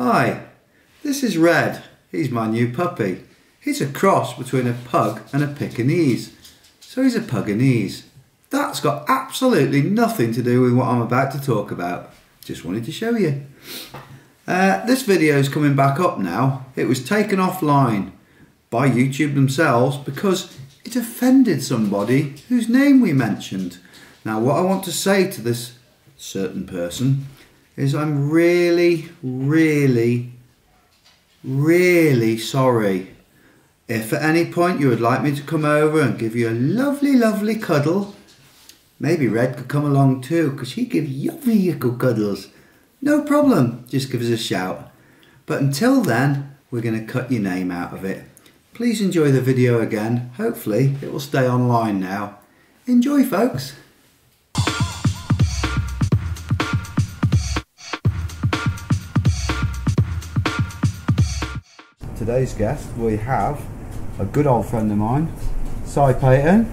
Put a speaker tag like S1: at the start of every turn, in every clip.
S1: Hi, this is Red. He's my new puppy. He's a cross between a pug and a Pekingese, so he's a Puganese. That's got absolutely nothing to do with what I'm about to talk about. Just wanted to show you. This video is coming back up now. It was taken offline by YouTube themselves because it offended somebody whose name we mentioned. Now what I want to say to this certain person is I'm really sorry. If at any point you would like me to come over and give you a lovely cuddle, maybe Red could come along too, because he gives yummy cuddles. No problem, just give us a shout. But until then, we're going to cut your name out of it. Please enjoy the video again. Hopefully it will stay online now. Enjoy, folks. Today's guest, we have a good old friend of mine, Si Paton,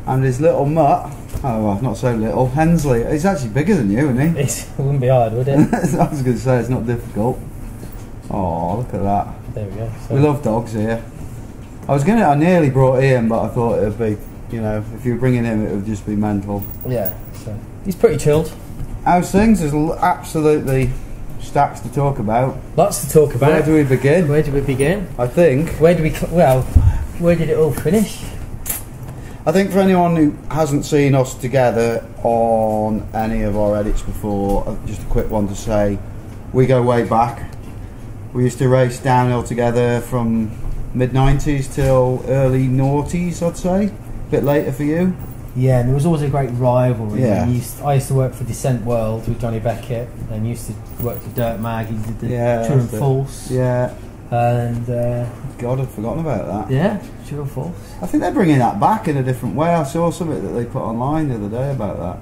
S1: and his little mutt. Oh, well, not so little. Hensley. He's actually bigger than you, isn't he?
S2: It wouldn't be hard, would it?
S1: I was going to say, it's not difficult. Oh, look at that.
S2: There we go. So
S1: we love dogs here. I nearly brought Ian, but I thought it would be, you know, if you were bringing him, it would just be mental.
S2: Yeah, so he's pretty chilled.
S1: How's things? There's absolutely stacks to talk about.
S2: Lots to talk about.
S1: Where do we begin?
S2: Where do we begin?
S1: I think.
S2: Where did it all finish?
S1: I think for anyone who hasn't seen us together on any of our edits before, just a quick one to say, we go way back. We used to race downhill together from mid-90s till early noughties, I'd say. A bit later for you.
S2: Yeah, and there was always a great rivalry.
S1: Yeah.
S2: I used to work for Descent World with Johnny Beckett, and used to work for Dirt Mag. He did the True and False.
S1: Yeah.
S2: And
S1: God, I'd forgotten about that.
S2: yeah, True and False.
S1: I think they're bringing that back in a different way. I saw something that they put online the other day about that.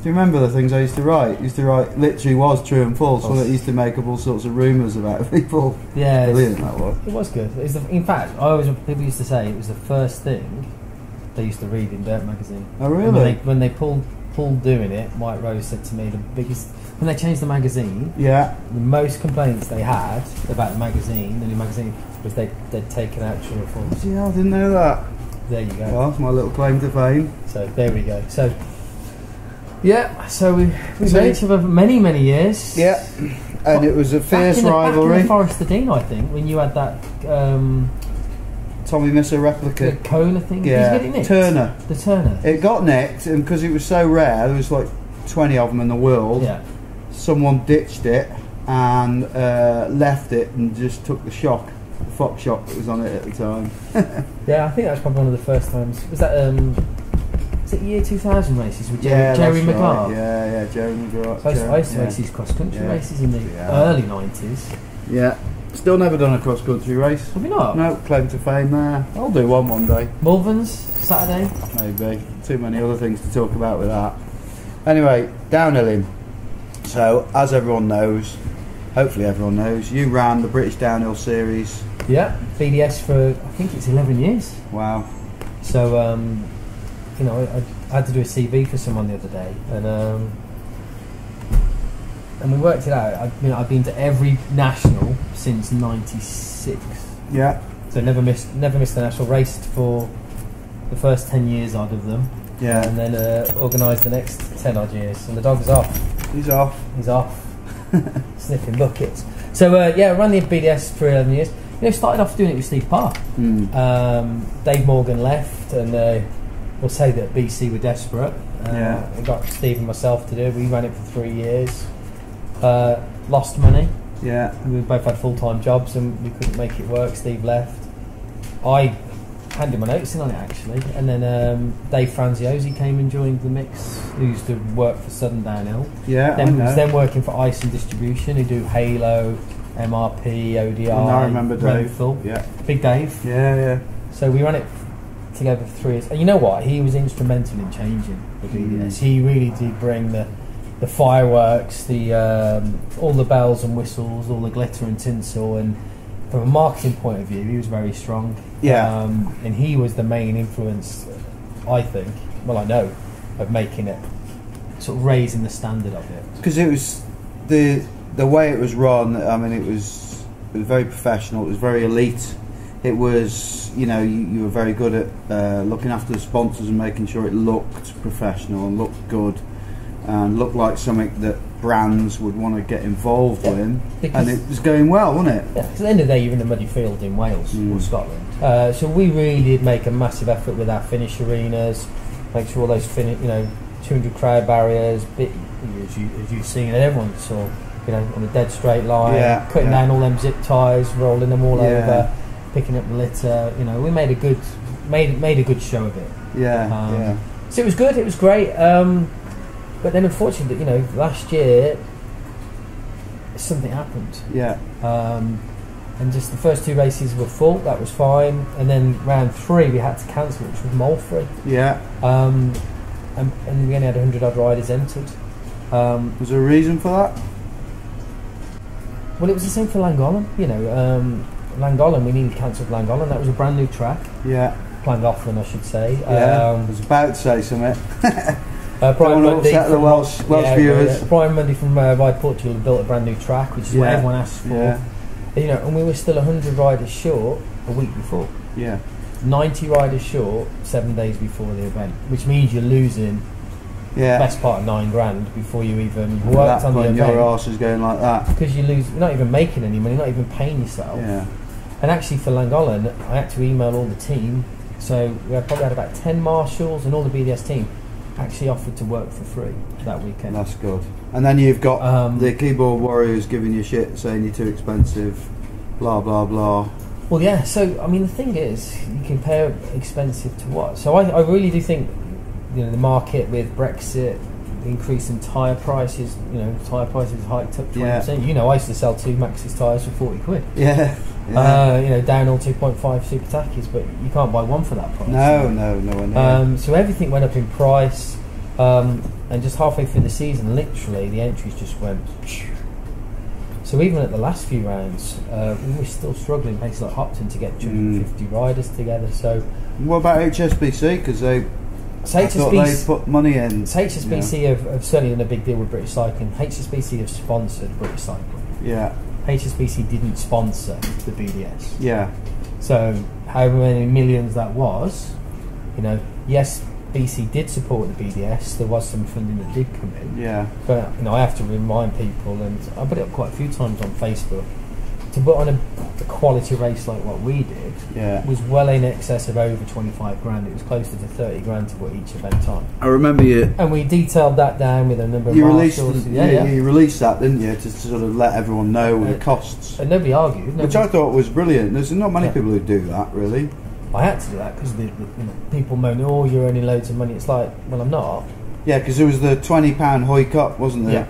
S1: Do you remember the things I used to write? I used to write literally was True and False, so that used to make up all sorts of rumours about people.
S2: Yeah,
S1: brilliant that was.
S2: It was good. In fact, people used to say it was the first thing they used to read in Dirt magazine.
S1: Oh really?
S2: When they pulled doing it, Mike Rose said to me the biggest, when they changed the magazine,
S1: yeah,
S2: the most complaints they had about the new magazine, was they'd taken out True and False.
S1: Yeah, I didn't know that.
S2: There you go.
S1: Well, that's my little claim to fame.
S2: So there we go. So yeah, so we've known each other for many years.
S1: Yeah, and it was a fierce rivalry.
S2: Back in the Forest of Dean, I think, when you had that
S1: Tommy Misser replica
S2: Kohler thing.
S1: Yeah,
S2: Did you get it nicked?
S1: Turner.
S2: The Turner.
S1: It got nicked, and because it was so rare, there was like 20 of them in the world.
S2: Yeah.
S1: Someone ditched it and left it and just took the shock, the Fox shock that was on it at the time.
S2: Yeah, I think that was probably one of the first times. Was that was it year 2000 races with Jerry McGrath?
S1: Right. Yeah, Jerry McGrath.
S2: So I used to race these cross country races in the early 90s.
S1: Yeah. Still never done a cross country race.
S2: Have you not?
S1: No, claim to fame there. I'll do one day.
S2: Malverns, Saturday?
S1: Maybe. Too many other things to talk about with that. Anyway, downhilling. So, as everyone knows, hopefully everyone knows, you ran the British Downhill Series.
S2: Yeah, BDS for, I think it's 11 years.
S1: Wow.
S2: So, you know, I had to do a CV for someone the other day, and we worked it out. I've been to every national since '96.
S1: Yeah.
S2: So never missed a national. Raced for the first 10 years out of them.
S1: Yeah.
S2: And then organised the next 10 odd years. And the dog's off.
S1: He's off.
S2: He's off. Sniffing buckets. So yeah, ran the BDS for 11 years. You know, started off doing it with Steve Parr. Dave Morgan left, and we'll say that BC were desperate. We got Steve and myself to do it. We ran it for 3 years. Lost money.
S1: Yeah.
S2: We both had full-time jobs and we couldn't make it work. Steve left. I handed my notes in on it actually, and then Dave Franziosi came and joined the mix, who used to work for Southern Downhill.
S1: Yeah,
S2: then was then working for Ice and Distribution, who do Halo, MRP, ODI.
S1: And I remember Dave.
S2: Renthal.
S1: Yeah.
S2: Big Dave.
S1: Yeah.
S2: So we ran it together for 3 years, and you know what? He was instrumental in changing the BDS. He really did bring the fireworks, all the bells and whistles, all the glitter and tinsel, and from a marketing point of view, he was very strong.
S1: Yeah.
S2: And he was the main influence, I think, well I know, of making it, sort of raising the standard of it.
S1: Because it was the the way it was run, I mean, it was very professional. It was very elite. It was, you know, you were very good at looking after the sponsors and making sure it looked professional and looked good and looked like something that brands would want to get involved in, and it was going well, wasn't it?
S2: Yeah, because at the end of the day, you're in a muddy field in Wales or Scotland. So we really did make a massive effort with our finish arenas, make sure all those 200 crowd barriers, as you've seen, and everyone saw, you know, on a dead straight line, cutting down all them zip ties, rolling them all over, picking up the litter. You know, we made a good show of it. So it was good. It was great. But then, unfortunately, you know, last year something happened. And just the first 2 races were full. That was fine. And then round 3 we had to cancel, which was mole-free. And we only had 100 odd riders entered.
S1: Was there a reason for that?
S2: Well, it was the same for Llangollen. You know, Llangollen, we nearly cancelled Llangollen. That was a brand new track. Llangollen, I should say.
S1: I was about to say something.
S2: Brian Mundy
S1: from the Welsh viewers.
S2: Brian Mundy from Ride Portugal built a brand new track, which is what everyone asked for. You know, and we were still 100 riders short a week before. 90 riders short 7 days before the event, which means you're losing the best part of $9,000 before you even worked on the event.
S1: Your arse is going like that
S2: because you're not even making any money, not even paying yourself. And actually, for Llangollen, I had to email all the team. So we probably had about 10 marshals and all the BDS team actually offered to work for free that weekend.
S1: That's good. And then you've got the keyboard warriors giving you shit, saying you're too expensive, blah blah blah.
S2: Well, yeah. So I mean, the thing is, you compare expensive to what? So I really do think, you know, the market with Brexit, the increase in tyre prices. You know, tyre prices hiked up 20%. You know, I used to sell 2 Maxxis tyres for 40 quid. You know, down all 2.5 super tackies, but you can't buy one for that price. No. So everything went up in price, and just halfway through the season, literally, the entries just went. So even at the last few rounds, we were still struggling, places like Hopton, to get 250 riders together. So
S1: what about HSBC? Because I thought they put money in.
S2: So HSBC have certainly done a big deal with British Cycling. HSBC have sponsored British Cycling. HSBC didn't sponsor the BDS. So however many millions that was, you know, yes, BC did support the BDS. There was some funding that did come in. But you know, I have to remind people, and I put it up quite a few times on Facebook, to put on a quality race like what we did was well in excess of over 25 grand. It was closer to 30 grand to put each event on.
S1: I remember you.
S2: And we detailed that down with a number of marshals.
S1: You released that, didn't you, to sort of let everyone know the costs.
S2: And nobody argued.
S1: Which I thought was brilliant. There's not many people who do that, really.
S2: I had to do that because people moan, oh, you're earning loads of money. It's like, well, I'm not.
S1: Yeah, because there was the £20 Hoy Cup, wasn't there?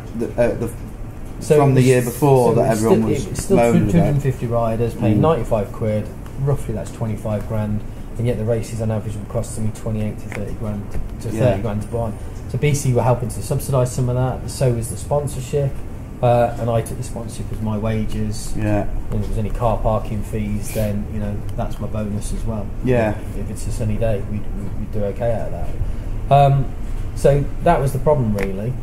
S1: From the year before that everyone was moaning about. It was still 250
S2: riders paying 95 quid, roughly that's 25 grand, and yet the races on average would cost me 28 to 30 grand to 30 grand to buy on. So BC were helping to subsidise some of that, so was the sponsorship, and I took the sponsorship as my wages. And if there's any car parking fees, then you know that's my bonus as well. If it's a sunny day, we'd do okay out of that. So that was the problem really.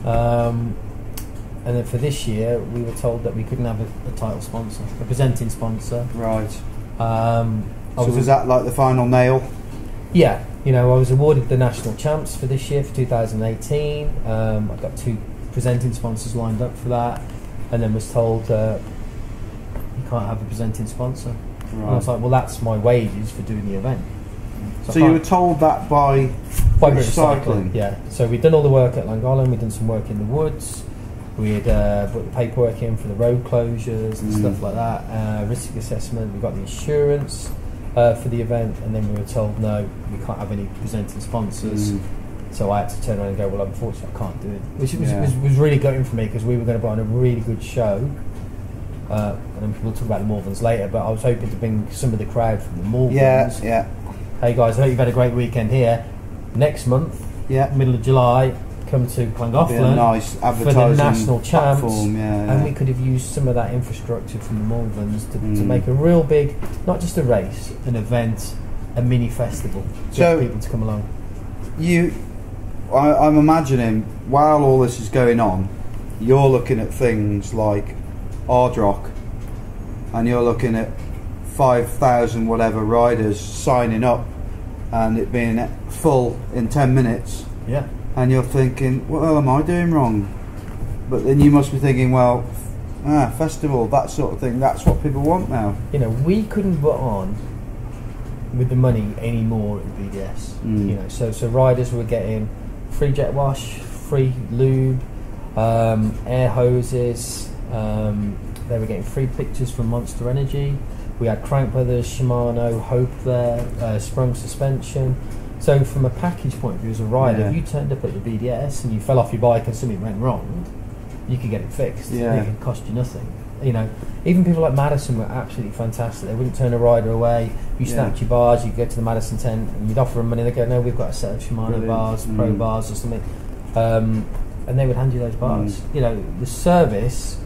S2: And then for this year, we were told that we couldn't have a title sponsor, a presenting sponsor.
S1: Right. So was that like the final nail?
S2: Yeah. You know, I was awarded the national champs for this year, for 2018. I've got 2 presenting sponsors lined up for that. And then was told, you can't have a presenting sponsor. Right. And I was like, well, that's my wages for doing the event.
S1: So you were told that by British Cycling?
S2: Yeah. So we'd done all the work at Llangollen, we'd done some work in the woods. We had put the paperwork in for the road closures and stuff like that, risk assessment, we got the insurance for the event, and then we were told no, we can't have any presenting sponsors. So I had to turn around and go, well, unfortunately I can't do it, which was really gutting for me because we were going to put on a really good show, and we'll talk about the Malverns later, but I was hoping to bring some of the crowd from the Malverns. Hey guys, I hope you've had a great weekend here. Next month, middle of July, come to Llangollen
S1: nice
S2: for the national champs,
S1: and
S2: we could have used some of that infrastructure from the Malverns to make a real big, not just a race, an event, a mini festival, to get people to come along.
S1: I'm imagining while all this is going on, you're looking at things like Ardrock, and you're looking at 5,000 whatever riders signing up, and it being full in 10 minutes.
S2: Yeah.
S1: And you're thinking, what the hell am I doing wrong? But then you must be thinking, well, festival, that sort of thing, that's what people want now.
S2: You know, we couldn't put on with the money anymore at BDS. You know, so riders were getting free jet wash, free lube, air hoses. They were getting free pictures from Monster Energy. We had Crank Brothers, Shimano, Hope there, Sprung Suspension. So from a package point of view as a rider, if you turned up at the BDS and you fell off your bike and something went wrong, you could get it fixed. It could cost you nothing. You know, even people like Madison were absolutely fantastic. They wouldn't turn a rider away. You snapped your bars, you go to the Madison tent and you'd offer them money. They go, no, we've got a set of Shimano bars, Pro bars or something, and they would hand you those bars. You know, the service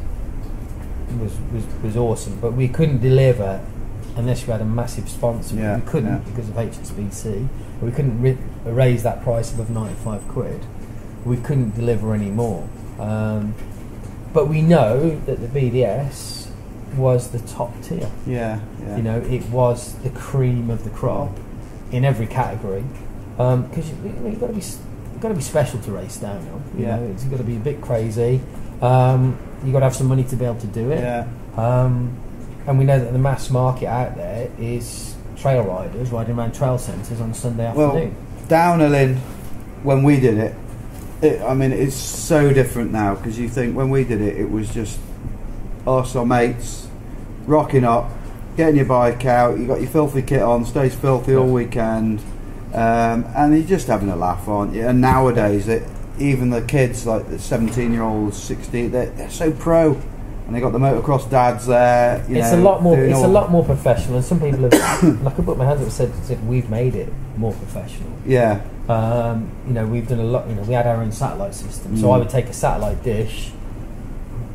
S2: was awesome, but we couldn't deliver unless you had a massive sponsor. We couldn't because of HSBC. We couldn't raise that price above 95 quid. We couldn't deliver any more. But we know that the BDS was the top tier. You know, it was the cream of the crop in every category. Because you've got to be special to race downhill. You know, you've got to be a bit crazy. You've got to have some money to be able to do it. And we know that the mass market out there is trail riders riding around trail centres on a Sunday afternoon.
S1: Well, downhilling, when we did it, I mean, it's so different now, because you think when we did it, it was just us, our mates, rocking up, getting your bike out, you got your filthy kit on, stays filthy all weekend, and you're just having a laugh, aren't you? And nowadays, even the kids, like the 17-year-olds, 16, they're so pro, and they got the motocross dads there.
S2: It's a lot more. It's a lot more professional, and some people have, like I put my hands up and said we've made it more professional. You know, we've done a lot. You know, we had our own satellite system, so I would take a satellite dish,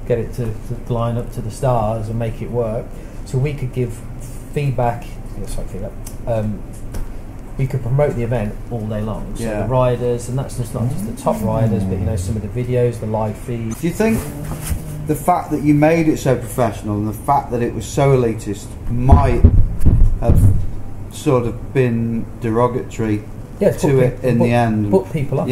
S2: get it to line up to the stars and make it work, so we could give feedback. We could promote the event all day long. So the riders, and that's just not just the top riders, but you know, some of the videos, the live feeds.
S1: Do you think the fact that you made it so professional and the fact that it was so elitist might have sort of been derogatory to it in the end?
S2: Put people up.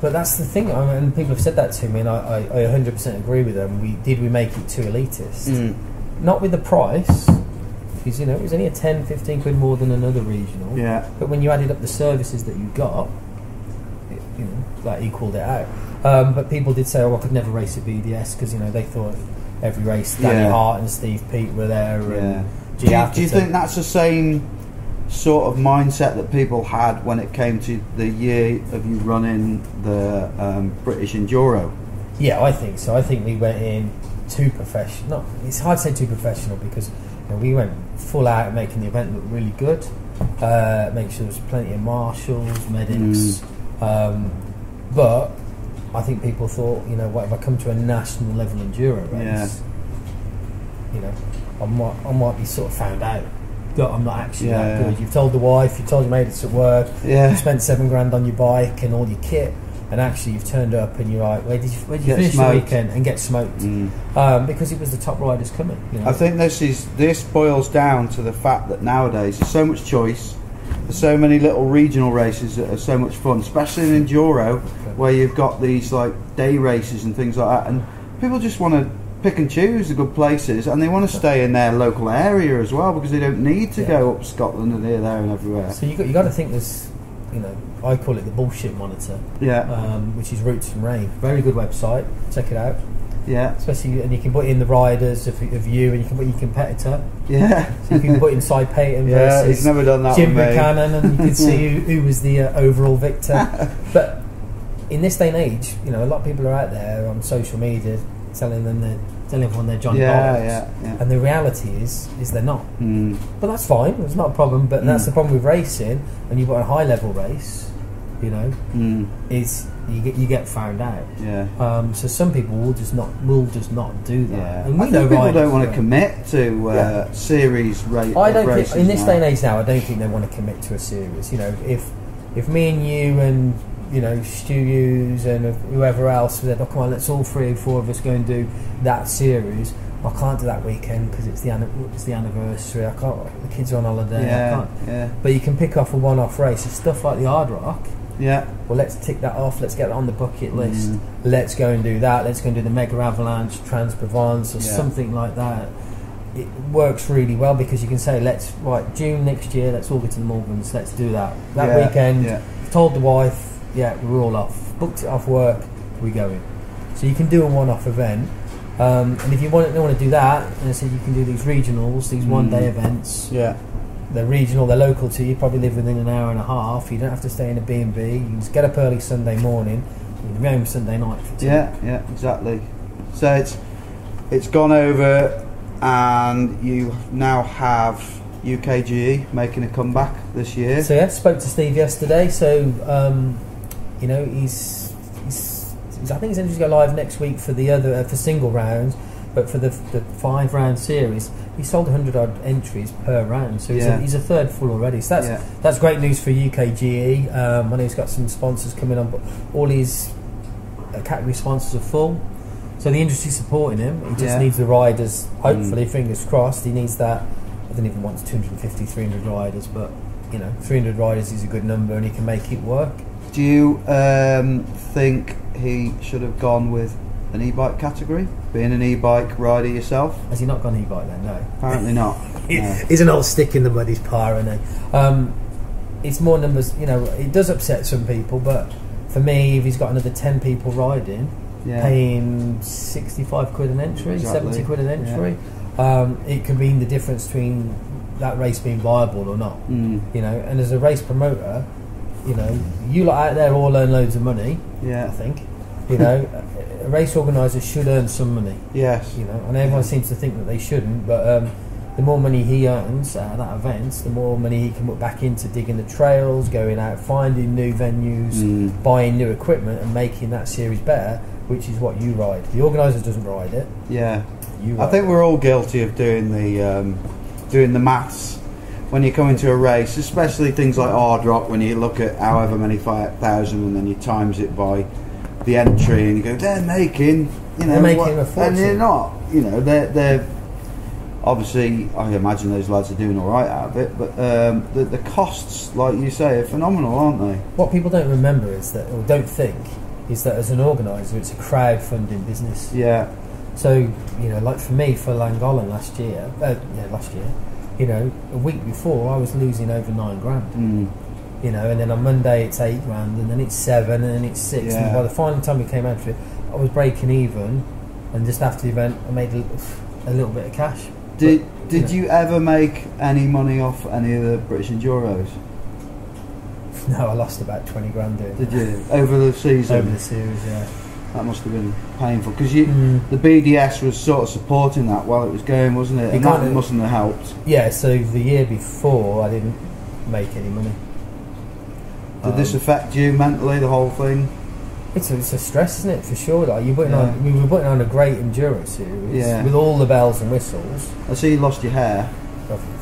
S2: But that's the thing, and people have said that to me, and I 100% agree with them. We make it too elitist? Not with the price, because you know it was only a 10-15 quid more than another regional. But when you added up the services that you got, you know, that equaled it out. But people did say, "Oh, I could never race at BDS," because you know they thought every race Danny Hart and Steve Peat were there. And
S1: do you think that's the same sort of mindset that people had when it came to the year of you running the British Enduro?
S2: Yeah, I think so. I think we went in too professional. It's hard to say too professional, because you know, we went full out making the event look really good, make sure there was plenty of marshals, medics, but I think people thought, you know, what if I come to a national level enduro race, you know, I might be sort of found out that I'm not actually that good. You've told the wife, you've told your mates at work, you spent $7 on your bike and all your kit, and actually you've turned up and you're like, where did you finish the weekend and get smoked? Because it was the top riders coming. You know?
S1: I think this boils down to the fact that nowadays there's so much choice. There's so many little regional races that are so much fun, especially in enduro, where you've got these like day races and things like that, and people just want to pick and choose the good places, and they want to stay in their local area as well, because they don't need to go up Scotland and here, there, and everywhere.
S2: So you got to think there's, you know, I call it the bullshit monitor, which is Roots and Rain. Very good website. Check it out. Especially, and you can put in the riders of you, and you can put your competitor. So you can put in Si Paton versus
S1: he's never done that
S2: Jim Buchanan, and you can see who was the overall victor. But in this day and age, you know, a lot of people are out there on social media telling everyone they're Johnny Bollocks. And the reality is they're not. But that's fine. It's not a problem. But that's the problem with racing. When you've got a high level race, you know, is you get found out. So some people will just not do that. And we know
S1: people don't want to commit to series race.
S2: I don't think in this day and age now. I don't think they want to commit to a series. You know, if me and you and you know, Stu Hughes and whoever else said, oh come on, let's all 3 or 4 of us go and do that series. I can't do that weekend because it's the anniversary. I can't. The kids are on holiday. I can't.
S1: Yeah.
S2: But you can pick off a one-off race. So stuff like the Hard Rock.
S1: Yeah.
S2: Well, let's tick that off. Let's get that on the bucket list. Let's go and do that. Let's go and do the Mega Avalanche, Trans Provence, or something like that. It works really well because you can say, June next year, let's all go to the Morgans. Let's do that weekend. Yeah. Told the wife, we're all off. Booked it off work. We going. So you can do a one-off event. And if you want to do that, and I said you can do these regionals, these one-day events. Yeah, they're regional, they're local to you. Probably live within an hour and a half. You don't have to stay in a B&B. You can just get up early Sunday morning. You can go home Sunday night for tea.
S1: Yeah, exactly. So it's gone over, and you now have UKGE making a comeback this year.
S2: So spoke to Steve yesterday. So you know, I think he's going to go live next week for the other for single rounds, but for the 5-round series, he sold 100 odd entries per round, so he's a third full already. So that's great news for UKGE. I know he's got some sponsors coming on, but all his category sponsors are full, so the industry's supporting him. He just needs the riders. Hopefully, fingers crossed. He needs that. I don't even want 250, 300 riders, but you know, 300 riders is a good number, and he can make it work.
S1: Do you think he should have gone with an e-bike category, being an e-bike rider yourself?
S2: Has he not gone e-bike then? No,
S1: apparently not.
S2: He's an old stick in the mud. He's pyro. It's more numbers. You know, it does upset some people, but for me, if he's got another 10 people riding, paying 65 quid an entry, 70 quid an entry, it can mean the difference between that race being viable or not. You know, and as a race promoter, you know, you lot out there all earn loads of money. I think, you know, a race organiser should earn some money. Yes. You know, and everyone seems to think that they shouldn't, but the more money he earns out of that event, the more money he can put back into digging the trails, going out, finding new venues, buying new equipment, and making that series better, which is what you ride. The organiser doesn't ride it.
S1: Yeah. I think we're all guilty of doing the maths when you come into a race, especially things like Hard Rock, when you look at however many 5,000 and then you times it by the entry and you go, they're making, you know,
S2: they're making a fortune.
S1: And they're not, you know, they're obviously, I imagine those lads are doing all right out of it, but the costs, like you say, are phenomenal, aren't they?
S2: What people don't remember is that, or don't think, is that as an organiser, it's a crowdfunding business. Yeah. So, you know, like for me, for Langolan last year, you know, a week before I was losing over 9 grand. You know, and then on Monday it's 8 grand, and then it's 7, and then it's 6. And by the final time we came out of it, I was breaking even, and just after the event, I made a little bit of cash.
S1: Did you ever make any money off any of the British Enduros?
S2: No, I lost about 20 grand doing it.
S1: Did you? Over the season?
S2: Over the series, yeah.
S1: That must have been painful, because the BDS was sort of supporting that while it was going, wasn't it? And that mustn't have helped.
S2: Yeah, so the year before I didn't make any money.
S1: Did this affect you mentally, the whole thing?
S2: It's a stress, isn't it, for sure? Like we were putting on a great enduro series with all the bells and whistles.
S1: I see you lost your hair.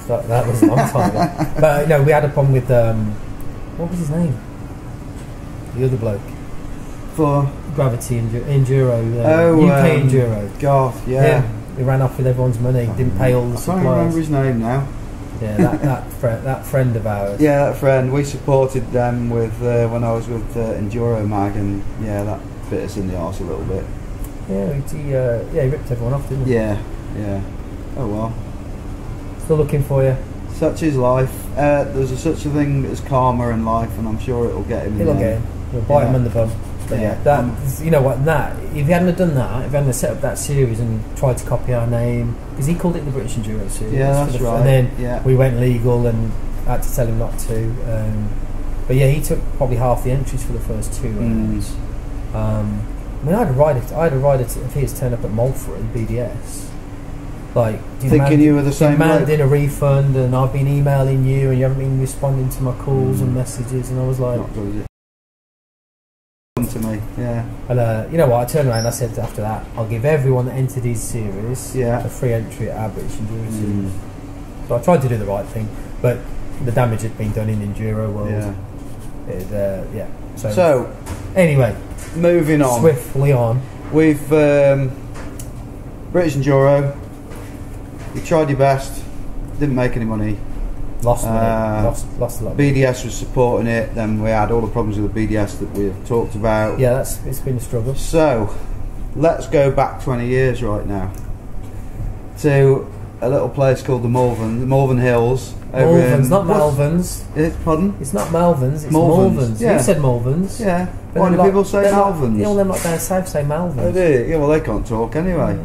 S2: That was a long time ago. But no, we had a problem with what was his name? The other bloke.
S1: For
S2: Gravity Enduro, UK Enduro.
S1: God, yeah.
S2: He ran off with everyone's money. Didn't pay all the suppliers.
S1: I can't remember his name now.
S2: Yeah, that friend of ours.
S1: Yeah, that friend. We supported them with when I was with Enduro Mag, and that bit us in the arse a little bit.
S2: Yeah, he ripped everyone off, didn't he?
S1: Yeah. Oh well.
S2: Still looking for you.
S1: Such is life. There's such a thing as karma in life, and I'm sure it'll get him.
S2: It'll get him. We'll bite him on the bum. But you know what? If he hadn't done that, if he hadn't set up that series and tried to copy our name, because he called it the British Enduro Series.
S1: Yeah, that's right.
S2: And then we went legal and I had to tell him not to. But yeah, he took probably half the entries for the first 2 rounds. I mean, I had a rider of his turn up at Malford BDS. Like,
S1: thinking you were the same.
S2: Demanding a refund, and I've been emailing you, and you haven't been responding to my calls and messages, and I was like.
S1: To me,
S2: and you know what? I turned around and I said after that, I'll give everyone that entered his series a free entry at our British Enduro Series. So I tried to do the right thing, but the damage had been done in Enduro world. So anyway,
S1: moving on.
S2: Swiftly on.
S1: We've British Enduro. You tried your best. Didn't make any money.
S2: Lost money. Lost a lot.
S1: BDS was supporting it. Then we had all the problems with the BDS that we've talked about.
S2: Yeah, it's been a struggle.
S1: So let's go back 20 years right now to a little place called the Malvern Hills.
S2: Malvern's, not Malvern's.
S1: Pardon?
S2: It's not Malvern's, it's
S1: Malvern's.
S2: Malvern's.
S1: Yeah.
S2: You said Malvern's.
S1: Yeah. Why do people say Malvern's?
S2: All them lot down south say Malvern's.
S1: Oh, do you? Yeah, well, they can't talk anyway.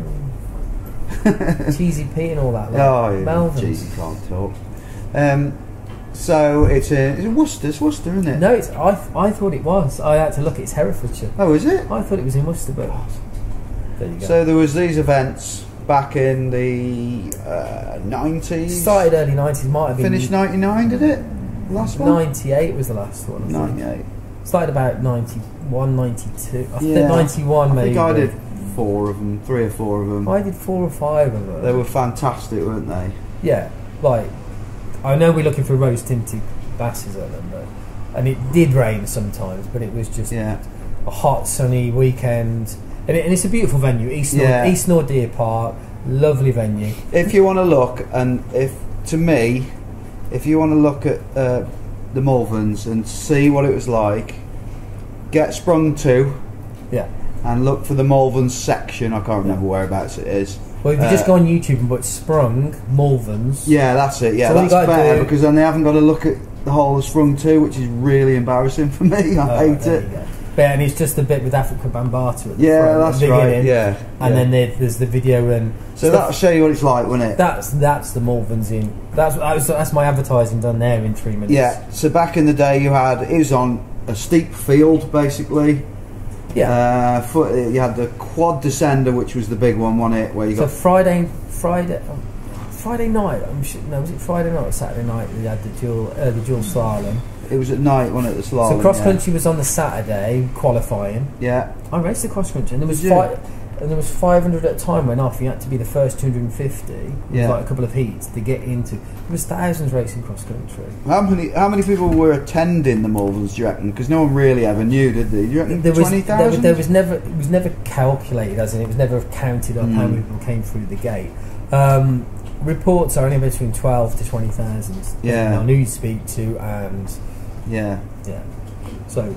S2: Cheesy Pete and all that. Like.
S1: Oh, yeah.
S2: Malvern's.
S1: Cheesy can't talk. So it's Worcester, isn't it?
S2: No, I thought it was. I had to look. It's Herefordshire.
S1: Oh, is it?
S2: I thought it was in Worcester, but there you go.
S1: So there was these events back in the 90s.
S2: Started early 90s. Might have been
S1: Finished 99, did it? Last one.
S2: 98 was the last one. I think.
S1: 98.
S2: Started about 91, 92. I think
S1: Yeah.
S2: 91 maybe.
S1: I think I did 4 of them, 3 or 4 of them.
S2: I did 4 or 5 of them.
S1: They were fantastic, weren't they?
S2: Yeah, like I know we're looking for rose tinted glasses at them, and it did rain sometimes, but it was just a hot sunny weekend, and it's a beautiful venue. East Nordeer Park, lovely venue.
S1: If you want to look, and if you want to look at the Malverns and see what it was like, get sprung to.
S2: Yeah.
S1: And look for the Malverns section. I can't remember whereabouts it is.
S2: Well, if you just go on YouTube and put Sprung Malverns.
S1: Yeah, that's it. Yeah,
S2: so
S1: that's better because then they haven't got to look at the whole of Sprung 2, which is really embarrassing for me. I hate it.
S2: But, and it's just a bit with Africa Bambata at the front,
S1: that's right. Yeah,
S2: and then there's the video and.
S1: So that'll show you what it's like, won't it?
S2: That's the Malverns in. That's my advertising done there in 3 minutes.
S1: Yeah. So back in the day, it was on a steep field basically.
S2: Yeah.
S1: You had the quad descender, which was the big one, wasn't it? Where you got
S2: Friday night. Was it Friday night or Saturday night? We had the dual slalom.
S1: It was at night, wasn't it? The slalom.
S2: So cross country was on the Saturday qualifying.
S1: Yeah.
S2: I raced the cross country, and there was 500 at a time went off. You had to be the first 250. Yeah. Like a couple of heats to get into. There was thousands racing cross country.
S1: How many people were attending the Malverns, do you reckon? Because no one really ever knew, did they? Do you reckon 20,000?
S2: It was never calculated, as in it was never counted on how many people came through the gate. Reports are only between 12 to 20,000.
S1: Yeah.
S2: On who you speak to and yeah. So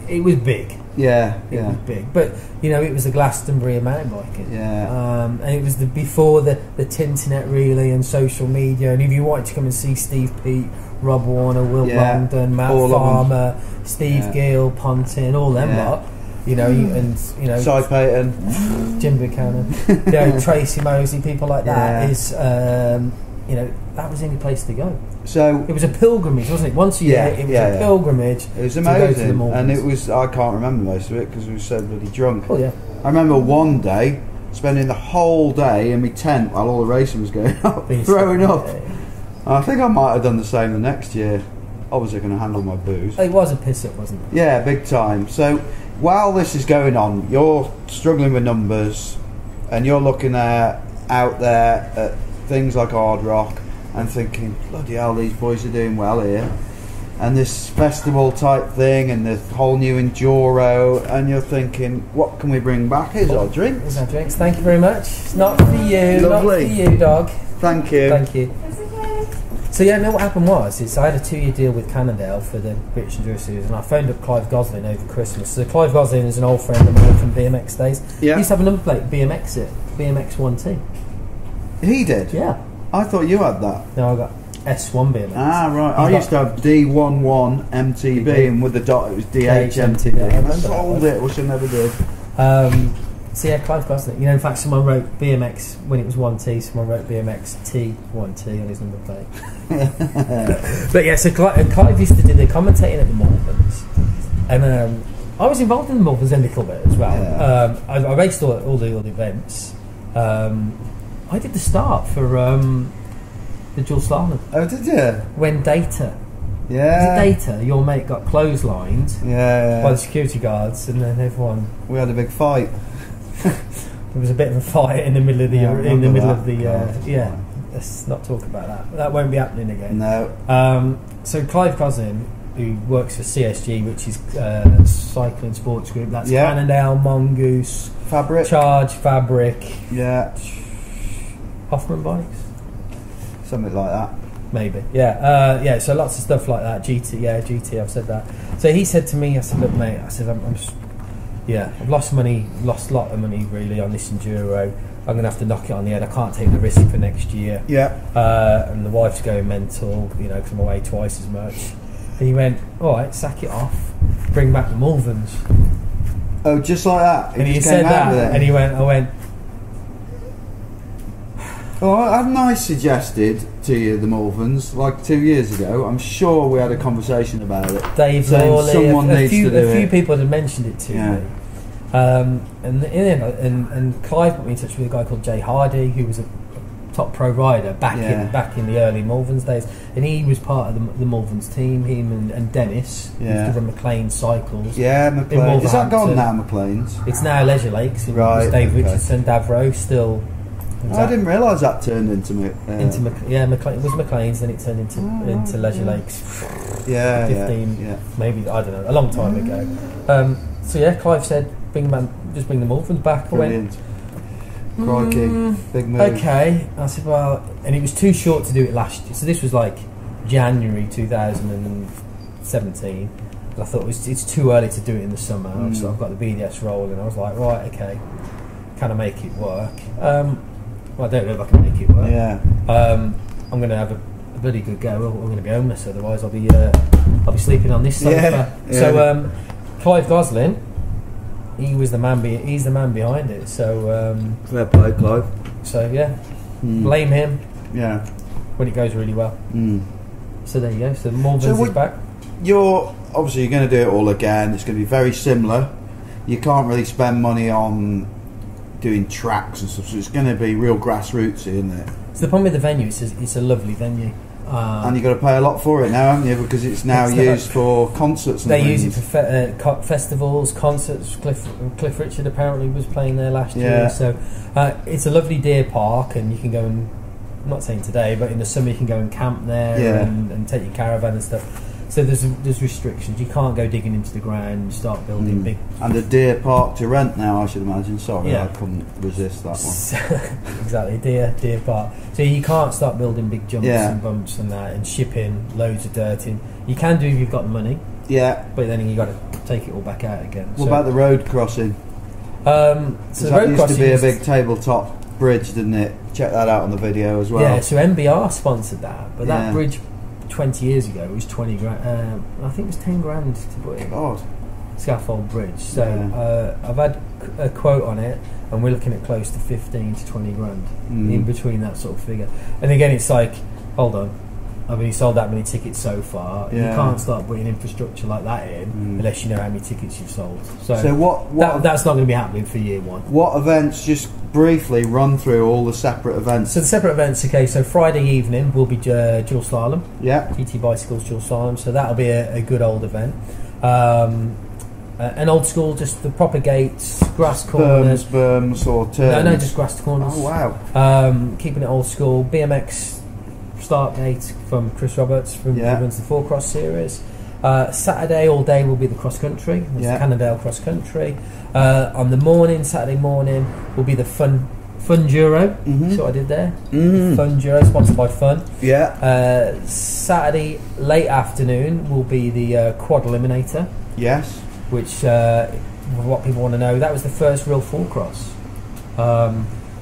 S2: it was big.
S1: Yeah,
S2: it was big. But it was the Glastonbury of mountain biking.
S1: Yeah.
S2: And it was before the Tinternet really and social media. And if you wanted to come and see Steve Pete, Rob Warner, Will Longdon, Matt Farmer, Steve Gill, Pontin, all them lot. Si
S1: Paton,
S2: Jim Buchanan, Tracy Mosley, people like that that was the only place to go.
S1: So
S2: it was a pilgrimage, wasn't it? Once a year, it was a pilgrimage.
S1: It was amazing, and it was. I can't remember most of it because we were so bloody drunk.
S2: Oh yeah.
S1: I remember one day spending the whole day in my tent while all the racing was going up, throwing up. I think I might have done the same the next year. Obviously, going to handle my booze.
S2: It was a piss up, wasn't it?
S1: Yeah, big time. So while this is going on, you're struggling with numbers, and you're looking out there at things like Hard Rock. And thinking, bloody hell, these boys are doing well here. And this festival type thing, and the whole new enduro, and you're thinking, what can we bring back? Here's our drinks.
S2: Here's our drinks. Thank you very much. It's not for you.
S1: Lovely.
S2: Not for you, dog.
S1: Thank you.
S2: Thank you. So what happened was, I had a 2-year deal with Cannondale for the British Enduro Series, and I phoned up Clive Gosling over Christmas. So Clive Gosling is an old friend of mine from BMX days.
S1: Yeah.
S2: He used to have a number plate, BMX1T.
S1: He did?
S2: Yeah.
S1: I thought you had that.
S2: No, I got S1 BMX.
S1: Ah, right. I used to have D11 MTB, and with the dot it was DH MTB.
S2: Yeah,
S1: I sold it, which I never did.
S2: Clive Gosling. In fact, someone wrote BMX when it was 1T, someone wrote BMX T1T on his number plate. But so Clive used to do the commentating at the Malverns, and I was involved in the Malverns a little bit as well. Yeah. I raced all the events. I did the start for the dual slalom.
S1: Oh, did you?
S2: When Data.
S1: Yeah.
S2: Was it Data? Your mate got clotheslined by the security guards, and then everyone.
S1: We had a big fight.
S2: There was a bit of a fight in the middle of the Let's not talk about that. That won't be happening again.
S1: No.
S2: So Clive Gosling who works for CSG, which is Cycling Sports Group. That's Cannondale, Mongoose, Charge, Fabric, Hoffman Bikes,
S1: something like that.
S2: Maybe, so lots of stuff like that. GT, I've said that. So he said to me, I said, look mate, I said, I've lost a lot of money really on this enduro. I'm going to have to knock it on the head. I can't take the risk for next year. And the wife's going mental, because I'm away twice as much. And he went, all right, sack it off, bring back the Malverns.
S1: Oh, just like that?
S2: And he said that, and I went,
S1: well, hadn't I suggested to you the Malverns like 2 years ago? I'm sure we had a conversation about it.
S2: Dave Lawley, a few people had mentioned it to me. And Clive put me in touch with a guy called Jay Hardy, who was a top pro rider back in the early Malverns days, and he was part of the Malverns team. Him and Dennis used to run McLean Cycles.
S1: McLean. Is that gone now, McLean's?
S2: It's now Leisure Lakes. It was Dave Richardson, Davro still.
S1: I didn't realise that turned into
S2: McLean. It was McLean's, then it turned into Leisure Lakes. 15, maybe, I don't know, a long time ago. Clive said, just bring the Malverns back.
S1: Brilliant. Crikey, big move.
S2: Okay, I said, well, and it was too short to do it last year. So this was like January 2017. And I thought it's too early to do it in the summer. So I've got the BDS rolling. I was like, right, okay, can I make it work? Well, I don't know if I can make it work. I'm going to have a bloody good go. I'm going to be homeless, otherwise I'll be sleeping on this sofa. So Clive Gosling, he's the man behind it. So
S1: fair play, Clive.
S2: So blame him. When it goes really well. So there you go. So the Malverns is back.
S1: You're obviously going to do it all again. It's going to be very similar. You can't really spend money on doing tracks and stuff, so it's going to be real grassrootsy, isn't it?
S2: So the problem with the venue, it's a lovely venue.
S1: And you've got to pay a lot for it now, haven't you? Because it's now used for concerts and
S2: things. Use it for festivals, concerts. Cliff Richard apparently was playing there last year. So it's a lovely deer park, and you can go and, I'm not saying today, but in the summer you can go and camp there and take your caravan and stuff. So there's restrictions. You can't go digging into the ground and start building big. And
S1: a deer park to rent now, I should imagine. Sorry, I couldn't resist that one.
S2: Exactly, deer park. So you can't start building big jumps and bumps and that, and shipping loads of dirt in. You can do if you've got the money. But then you got to take it all back out again.
S1: What about the road crossing?
S2: So the
S1: road crossing used to be a big tabletop bridge, didn't it? Check that out on the video as well.
S2: Yeah, so MBR sponsored that, but that bridge 20 years ago it was 20 grand. I think it was 10 grand to put in.
S1: God.
S2: Scaffold bridge. So I've had a quote on it, and we're looking at close to 15 to 20 grand in between that sort of figure. And again, it's like, hold on, I've only sold that many tickets so far. You can't start putting infrastructure like that in unless you know how many tickets you've sold. So that's not going to be happening for year one. What events? Just briefly run through all the separate events. So the separate events, okay, so Friday evening will be dual slalom. GT Bicycles dual slalom, so that'll be a good old event. An old school, just the proper gates, grass corners. Berms or turns? No, just grass corners. Oh wow. Keeping it old school. BMX start gate from Chris Roberts who runs the 4Cross series. Saturday all day will be the cross country. It's the Cannondale cross country. On the morning, Saturday morning, will be the Fun Duro. See what I did there? Fun Duro, sponsored by Fun. Saturday late afternoon will be the Quad Eliminator. Yes. Which, what people want to know, that was the first real 4Cross.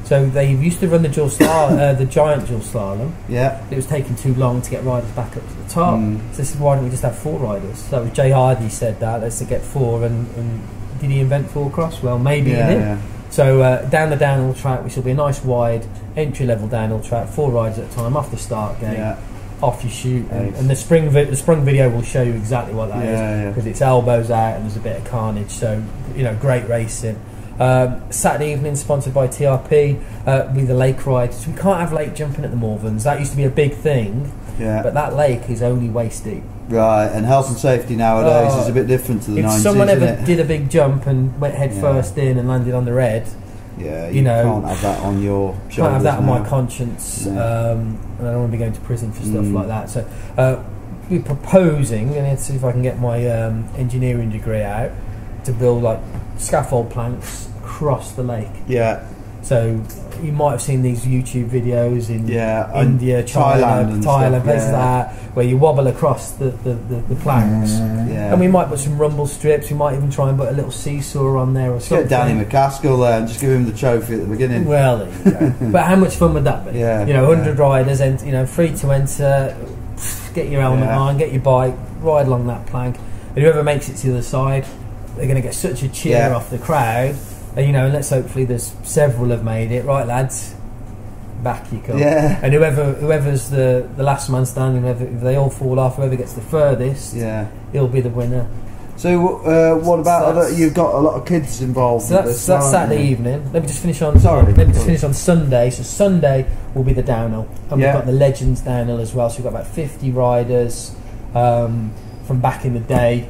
S2: So they used to run the dual slalom, the giant dual slalom. It was taking too long to get riders back up to the top. So this is why don't we just have 4 riders? So that was Jay Hardy said that. Let's get 4, and did he invent 4Cross? Well, maybe he did. So down the downhill track, which will be a nice wide entry level downhill track, 4 riders at a time off the start gate. Off you shoot, and the sprung video will show you exactly what that is, because it's elbows out and there's a bit of carnage. So great racing. Saturday evening, sponsored by TRP, with the lake ride. So we can't have lake jumping at the Malverns. That used to be a big thing, but that lake is only waist deep. Right, and health and safety nowadays is a bit different to the 90s. If someone ever did a big jump and went head first in and landed on the red, you can't have that on your shoulders. Can't have that on my conscience, and I don't want to be going to prison for stuff like that. So we're proposing, and let's see if I can get my engineering degree out, to build like scaffold planks across the lake.
S1: Yeah.
S2: So you might have seen these YouTube videos in India,
S1: Thailand,
S2: Thailand, places like that, where you wobble across the planks.
S1: Yeah.
S2: And we might put some rumble strips. We might even try and put a little seesaw on there or something.
S1: Get Danny McCaskill there and just give him the trophy at the beginning.
S2: Well, there you go. But how much fun would that be?
S1: Yeah.
S2: 100 riders, and free to enter. Get your helmet on, get your bike, ride along that plank, and whoever makes it to the other side, they're going to get such a cheer off the crowd. And let's hopefully there's several have made it. Right, lads, back you come.
S1: Yeah.
S2: And whoever's the last man standing, if they all fall off, whoever gets the furthest, he'll be the winner.
S1: So what about you've got a lot of kids involved?
S2: So that's Saturday evening. Let me just finish on. Finish on Sunday. So Sunday will be the downhill, and we've got the Legends downhill as well. So we've got about 50 riders from back in the day.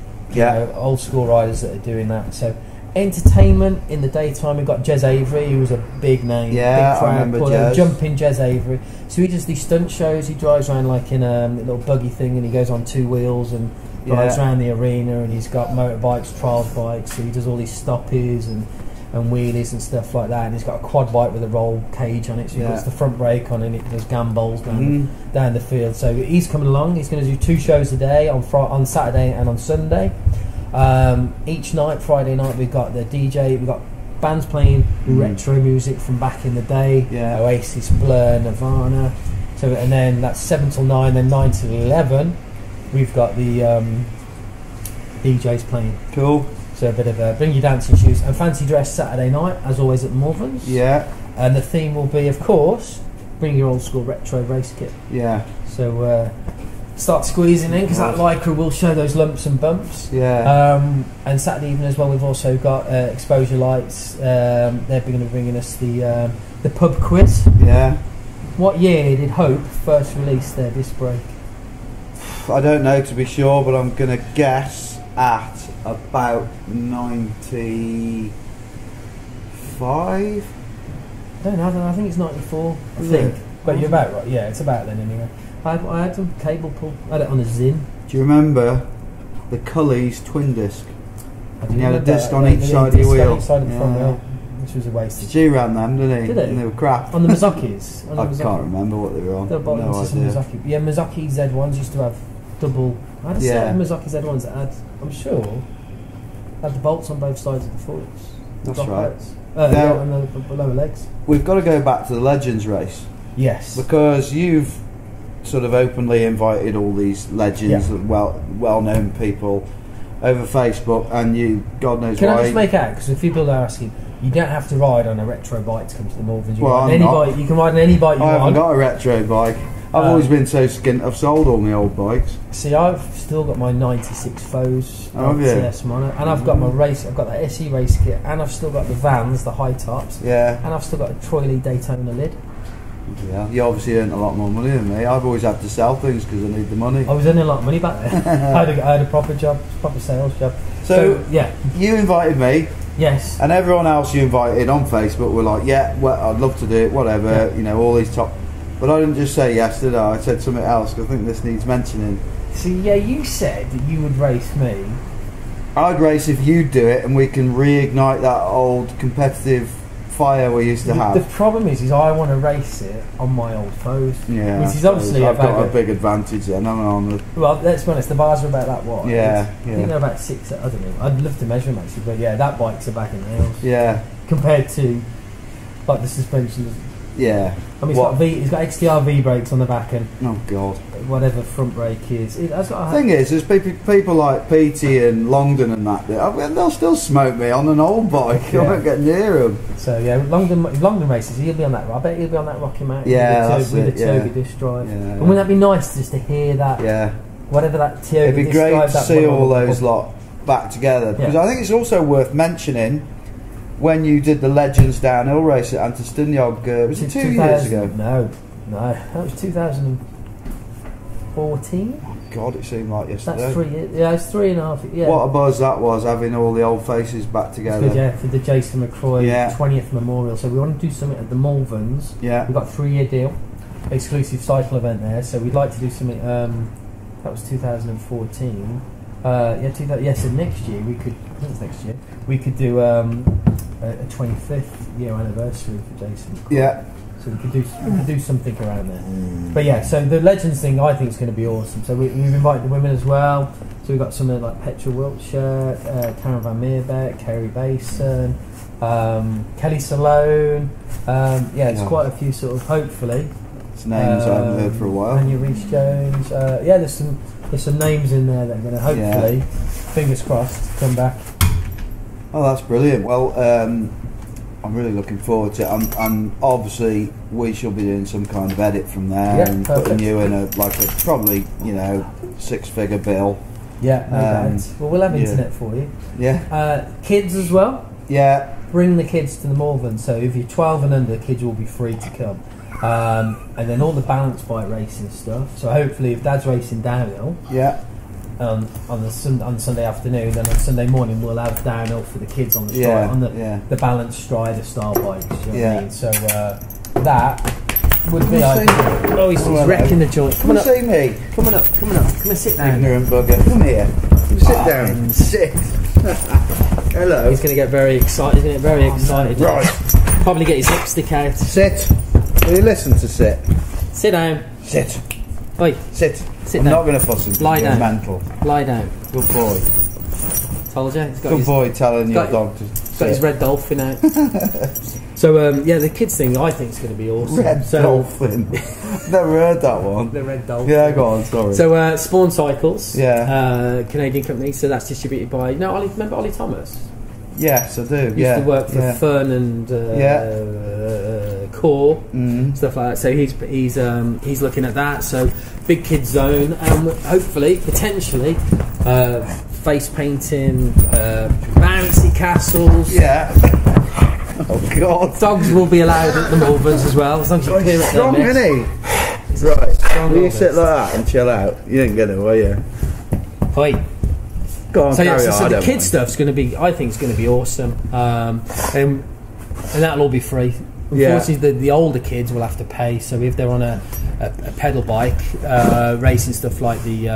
S2: Old school riders that are doing that. So entertainment in the daytime, we've got Jez Avery, who was a big name, big crowd,
S1: I remember Jez.
S2: Jumping Jez Avery. So he does these stunt shows. He drives around like in a little buggy thing, and he goes on 2 wheels and drives around the arena, and he's got motorbikes, trials bikes, so he does all these stoppies and wheelies and stuff like that, and he's got a quad bike with a roll cage on it, so he puts the front brake on, and it does gambols down the field. So he's coming along. He's going to do 2 shows a day on Saturday and on Sunday. Each night, Friday night, we've got the DJ, we've got bands playing retro music from back in the day, Oasis, Blur, Nirvana. So, and then that's 7 till 9, then 9 till 11 we've got the DJs playing.
S1: Cool.
S2: So a bit of bring your dancing shoes and fancy dress Saturday night, as always at Morven's.
S1: Yeah.
S2: And the theme will be, of course, bring your old school retro race kit.
S1: Yeah.
S2: So start squeezing in, because that lycra will show those lumps and bumps.
S1: Yeah.
S2: And Saturday evening as well, we've also got exposure lights. They're going to be bringing us the pub quiz.
S1: Yeah.
S2: What year did Hope first release their disc brake?
S1: I don't know to be sure, but I'm going to guess at about 95.
S2: I don't know. I think it's 94. I think, but you're about right. Yeah, it's about then anyway. I had some cable pull. I had it on a Zin.
S1: Do you remember the Cully's twin disc?
S2: I
S1: You had a disc on each side of your wheel.
S2: On each side of the front wheel, which was a waste.
S1: G ran them, didn't he?
S2: Did it?
S1: And they were crap.
S2: On the Mazakis.
S1: I can't remember what they were on.
S2: No idea. Yeah, Mazaki Z1s used to have double. I had a set of Mazaki Z1s that had, I'm sure, had the bolts on both sides of the forks.
S1: That's right.
S2: And the lower legs.
S1: We've got to go back to the Legends race.
S2: Yes.
S1: Because you've sort of openly invited all these legends, well-known people over Facebook, and you, God knows why.
S2: Can I just make out, because if people are asking, you don't have to ride on a retro bike to come to the Morven's. You can ride on any bike you want.
S1: I haven't got a retro bike. I've always been so skint, I've sold all my old bikes.
S2: See, I've still got my 96 Foes TS Mono, and I've got my race, I've got that SE race kit, and I've still got the Vans, the high tops, and I've still got a Troy Lee Daytona lid.
S1: Yeah, you obviously earned a lot more money than me. I've always had to sell things because I need the money.
S2: I was earning a lot of money back then. I had a proper job, proper sales job.
S1: So yeah, you invited me.
S2: Yes.
S1: And everyone else you invited on Facebook were like, yeah, well, I'd love to do it, whatever, you know, all these top. But I didn't just say yes, did I? I said something else, because I think this needs mentioning.
S2: So yeah, you said that you would race me.
S1: I'd race if you do it, and we can reignite that old competitive fire we used to have.
S2: The problem is I want to race it on my old Foes.
S1: Yeah.
S2: Which is obviously
S1: I've got a big advantage then. I'm on the.
S2: Well, let's be honest, the bars are about that wide.
S1: Yeah.
S2: I think they're about 6. I don't know. I'd love to measure them actually, but yeah, that bike's a bag of nails.
S1: Yeah.
S2: Compared to like the suspension.
S1: Yeah.
S2: I mean, it's got XTR V brakes on the back and
S1: oh god,
S2: whatever front brake is.
S1: The thing is, there's people like Petey and Longdon and that. They'll still smoke me on an old bike. I won't get near them.
S2: So yeah, Longdon races. He'll be on that. I bet he'll be on that Rocky Mountain.
S1: Yeah,
S2: with the Tioga disc drive.
S1: Yeah,
S2: and wouldn't that be nice just to hear that?
S1: Yeah.
S2: Whatever that Tioga
S1: disc drive. It'd be great to see all those lot back together, because I think it's also worth mentioning. When you did the Legends downhill race at Antistyniog, was it 2 years ago?
S2: No, that was 2014.
S1: Oh God, it seemed like yesterday.
S2: That's 3 years. Yeah, it's 3.5. Yeah.
S1: What a buzz that was, having all the old faces back together.
S2: Good, yeah, for the Jason McCroy 20th memorial. So we want to do something at the Malverns.
S1: Yeah.
S2: We've got a 3-year deal, exclusive cycle event there. So we'd like to do something that was 2014. So next year we could. I think it's next year we could do a 25th year anniversary for Jason.
S1: Yeah.
S2: So we could do something around there. But yeah, so the Legends thing I think is going to be awesome. So we've invited the women as well. So we've got someone like Petra Wiltshire, Karen Van Meerbeck, Kerry Basin, Kelly Salone. It's quite a few sort of, hopefully.
S1: It's names I haven't heard for a while.
S2: Anya Rees-Jones. There's some names in there that are going to hopefully, fingers crossed, come back.
S1: Oh, that's brilliant. Well, I'm really looking forward to it. And obviously we shall be doing some kind of edit from there and putting you in a probably 6-figure bill.
S2: Yeah, no doubt. Well, we'll have internet for you.
S1: Yeah.
S2: Kids as well.
S1: Yeah.
S2: Bring the kids to the Malvern. So if you're 12 and under, kids will be free to come. And then all the balance bike racing stuff. So hopefully, if Dad's racing downhill, on Sunday afternoon, then on Sunday morning we'll have downhill for the kids on the the balance strider style bikes. You know what I mean? So that would be ideal. Oh, he's wrecking the joint. Come on up.
S1: See me.
S2: Come on and sit down.
S1: Ignorant bugger. Come here. Sit down. Sit. Hello.
S2: He's going to get very excited. He's going to get very excited.
S1: Right.
S2: Probably get his lipstick out.
S1: Sit. Will you listen to sit?
S2: Sit down.
S1: Sit.
S2: Oi.
S1: Sit.
S2: Sit
S1: I'm
S2: down.
S1: not going to fuss him.
S2: Lie down.
S1: Mental.
S2: Lie down.
S1: Good boy.
S2: Told you. He's got
S1: Good boy telling your dog to
S2: got his red dolphin out. So the kids thing I think is going to be awesome.
S1: Red dolphin. Never heard that one.
S2: The red dolphin.
S1: Yeah, go on. Sorry.
S2: So Spawn Cycles.
S1: Yeah.
S2: Canadian company. So that's distributed by. Remember Ollie Thomas?
S1: Yes, I do.
S2: Used to work for Fern and Core, stuff like that. So he's looking at that. So big kids zone, and hopefully, potentially, face painting, bouncy castles.
S1: Yeah. Oh God.
S2: Dogs will be allowed at the Malverns as well, as long as you clear it.
S1: Strong, isn't he? Right. Will you sit like that and chill out? You ain't gonna, will you?
S2: Oi.
S1: Go on,
S2: so
S1: the
S2: kids stuff's going to be, I think, it's going to be awesome, and that'll all be free. Unfortunately, the older kids will have to pay. So if they're on a pedal bike, racing stuff like the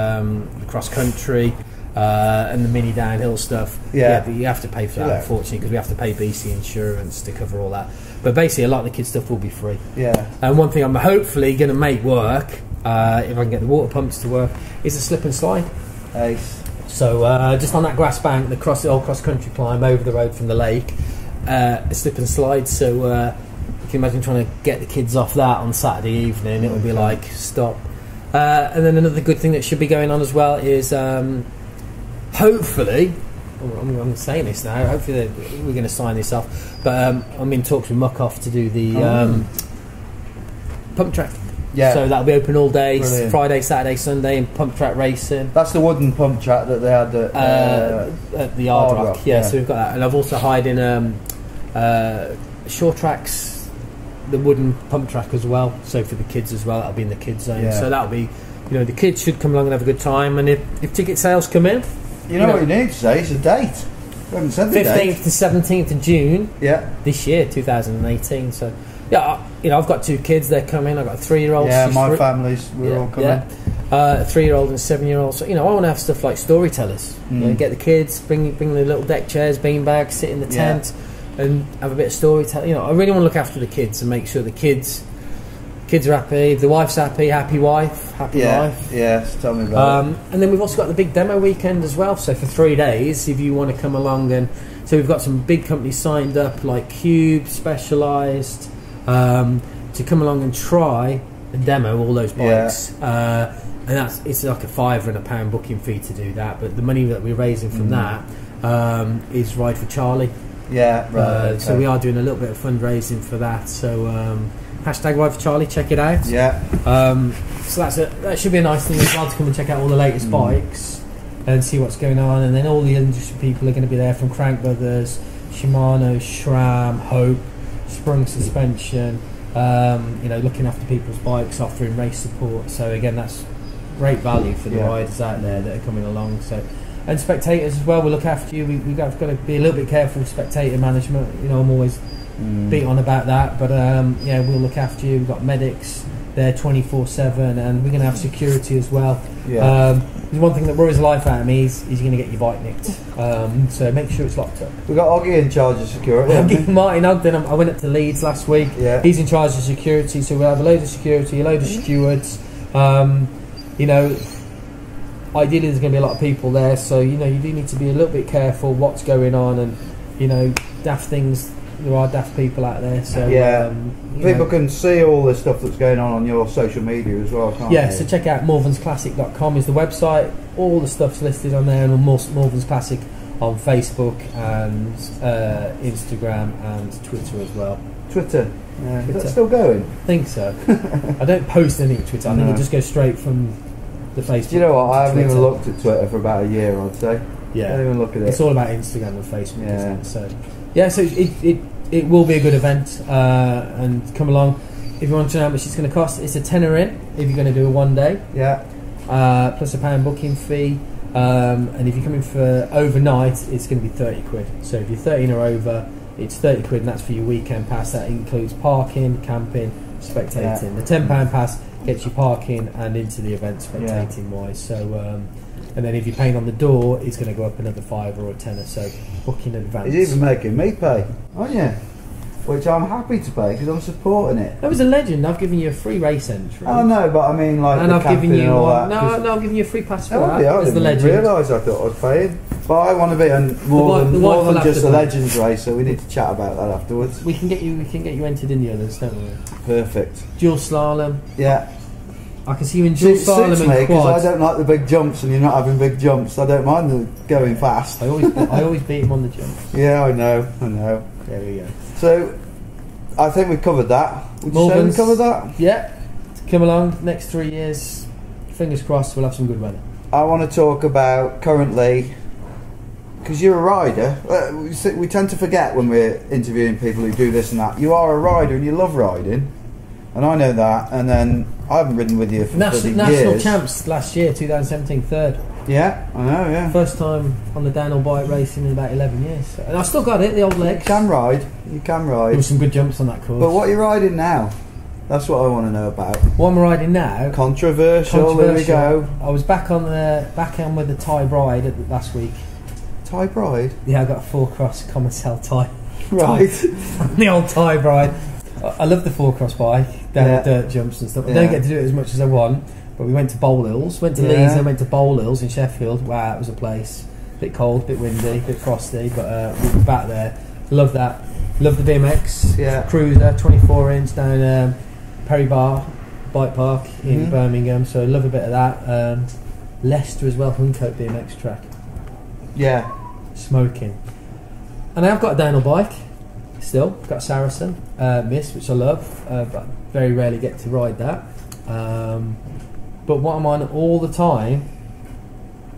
S2: cross country and the mini downhill stuff, you have to pay for that. Unfortunately, because we have to pay BC insurance to cover all that. But basically, a lot of the kids stuff will be free. Yeah. And one thing I'm hopefully going to make work, if I can get the water pumps to work, is a slip and slide.
S1: Ace.
S2: So just on that grass bank, the old cross country climb over the road from the lake, a slip and slide. So you can imagine trying to get the kids off that on Saturday evening. It will be like stop. And then another good thing that should be going on as well is hopefully. I'm saying this now. Hopefully we're going to sign this off. But I'm in talks with Muck-Off to do the pump track. Yeah. So that'll be open all day. Brilliant. Friday, Saturday, Sunday, and pump track racing.
S1: That's the wooden pump track that they had
S2: at the Hard Rock. Yeah, so we've got that, and I've also hired in short tracks, the wooden pump track as well. So for the kids as well, that'll be in the kids zone. Yeah. So that'll be, the kids should come along and have a good time. And if ticket sales come in,
S1: you know what you need to say is a date. We haven't said the
S2: 15th to 17th of June.
S1: Yeah.
S2: This year, 2018. So. Yeah, I've got 2 kids. They're coming. I've got a 3-year-old.
S1: Yeah, my family's. We're all coming.
S2: A 3-year-old and a 7-year-old. So I want to have stuff like storytellers. Get the kids, bring the little deck chairs, beanbags, sit in the tent, and have a bit of storytelling. I really want to look after the kids and make sure the kids are happy. The wife's happy. Happy wife. Happy life.
S1: Yes, tell me about it.
S2: And then we've also got the big demo weekend as well. So for 3 days, if you want to come along, and so we've got some big companies signed up like Cube, Specialized. To come along and try and demo all those bikes, and it's like a £5 and £1 booking fee to do that. But the money that we're raising from that is Ride for Charlie.
S1: Yeah, right.
S2: So we are doing a little bit of fundraising for that. So hashtag Ride for Charlie, check it out.
S1: Yeah.
S2: So that should be a nice thing as well to come and check out all the latest bikes and see what's going on. And then all the industry people are going to be there, from Crank Brothers, Shimano, SRAM, Hope, Sprung Suspension, looking after people's bikes, offering race support. So again, that's great value for the riders out there that are coming along. So, and spectators as well, we look after you. We've got to be a little bit careful with spectator management. I'm always beat on about that, but we'll look after you. We've got medics, there 24/7, and we're going to have security as well.
S1: Yeah.
S2: There's one thing that worries the life out of me is you're going to get your bike nicked. So make sure it's locked up.
S1: We've got Oggy in charge of security.
S2: Martin Ogden, I went up to Leeds last week.
S1: Yeah.
S2: He's in charge of security, so we'll have a load of security, a load of stewards. You know, ideally there's going to be a lot of people there, so you know you do need to be a little bit careful what's going on, and you know, daft things. There are daft people out there, so
S1: yeah. People can see all the stuff that's going on your social media as well, can't they?
S2: So check out morvansclassic.com is the website. All the stuff's listed on there, and on Morvans Classic on Facebook and Instagram and Twitter as well.
S1: Twitter? Yeah. Is that still going?
S2: I think so. I don't post anything to Twitter. I think it just goes straight from the Facebook.
S1: Do you know what? I haven't even looked at Twitter for about a year, I'd say.
S2: Yeah.
S1: I don't even look at it.
S2: It's all about Instagram and Facebook,
S1: yeah.
S2: isn't it? So, yeah, so it will be a good event, and come along. If you want to know how much it's going to cost, it's a tenner in if you're going to do a 1 day.
S1: Yeah.
S2: Plus £1 booking fee. And if you're coming for overnight, it's going to be 30 quid. So if you're 13 or over, it's 30 quid, and that's for your weekend pass. That includes parking, camping, spectating. The £10 pass gets you parking and into the event spectating wise. So and then if you're paying on the door, it's going to go up another £5 or a tenner. So book in advance.
S1: He's even making me pay, aren't you? Which I'm happy to pay because I'm supporting it.
S2: That was a legend. I've given you a free race entry.
S1: Oh no, but I mean like
S2: and
S1: the
S2: I've given you
S1: and all
S2: one.
S1: that.
S2: No, I've given you a free pass for
S1: Oh,
S2: that.
S1: yeah, I
S2: as the
S1: didn't
S2: legend.
S1: realise I thought I was paying. But I want to be on more than just a Legends race, so we need to chat about that afterwards.
S2: We can get you entered in the others, don't we?
S1: Perfect.
S2: Dual slalom.
S1: Yeah.
S2: I can see you in dual slalom
S1: suits
S2: and
S1: me because
S2: quad.
S1: I don't like the big jumps, and you're not having big jumps. I don't mind the going fast.
S2: I always beat him on the jump.
S1: Yeah, I know.
S2: There we go.
S1: So, I think we've covered that. Would you say we covered that?
S2: Yeah. Come along. Next 3 years, fingers crossed, we'll have some good weather.
S1: I want to talk about currently, because you're a rider. We tend to forget when we're interviewing people who do this and that. You are a rider and you love riding, and I know that. And then I haven't ridden with you for
S2: National
S1: years.
S2: champs last year, 2017, third.
S1: Yeah, I know. Yeah.
S2: First time on the downhill bike racing in about 11 years, and I still got it. The old legs.
S1: You can ride.
S2: There were some good jumps on that course.
S1: But what are you riding now? That's what I want to know about.
S2: What I'm riding now?
S1: Controversial. There we go.
S2: I was back on with the Thai Bride last week.
S1: Thai Bride?
S2: Yeah, I got a 4-cross Commercell Thai.
S1: Right.
S2: The old Thai Bride. I love the 4-cross bike, down the dirt jumps and stuff. I don't get to do it as much as I want, but we went to Bowl Hills, went to Leeds, then went to Bowl Hills in Sheffield. Wow, it was a place. Bit cold, bit windy, bit frosty, but we were back there. Love that. Love the BMX Cruiser, 24-inch down Perry Bar Bike Park in Birmingham, so love a bit of that. Leicester as well, Huncote BMX track.
S1: Yeah.
S2: Smoking. And I've got a downhill bike still, got a Saracen Miss, which I love, but very rarely get to ride that. But what I'm on all the time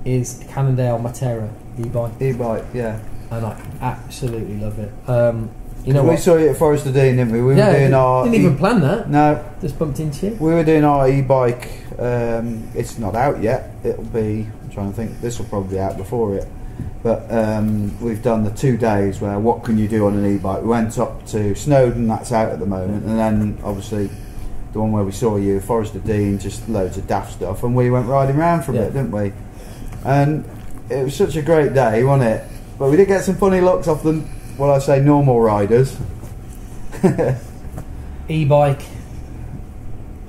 S2: is a Cannondale Matera e-bike.
S1: E-bike, yeah.
S2: And I absolutely love it. You know
S1: we
S2: what?
S1: saw you at Forest of Dean, didn't we? We were doing our.
S2: Didn't even plan that.
S1: No,
S2: just bumped into you.
S1: We were doing our e-bike. It's not out yet. It'll be. I'm trying to think. This will probably be out before it. But we've done the 2 days where what can you do on an e-bike? We went up to Snowdon. That's out at the moment, and then obviously the one where we saw you, Forest of Dean, just loads of daft stuff, and we went riding around for a bit, didn't we? And it was such a great day, wasn't it? But we did get some funny looks off the. Well, I say normal riders.
S2: E-bike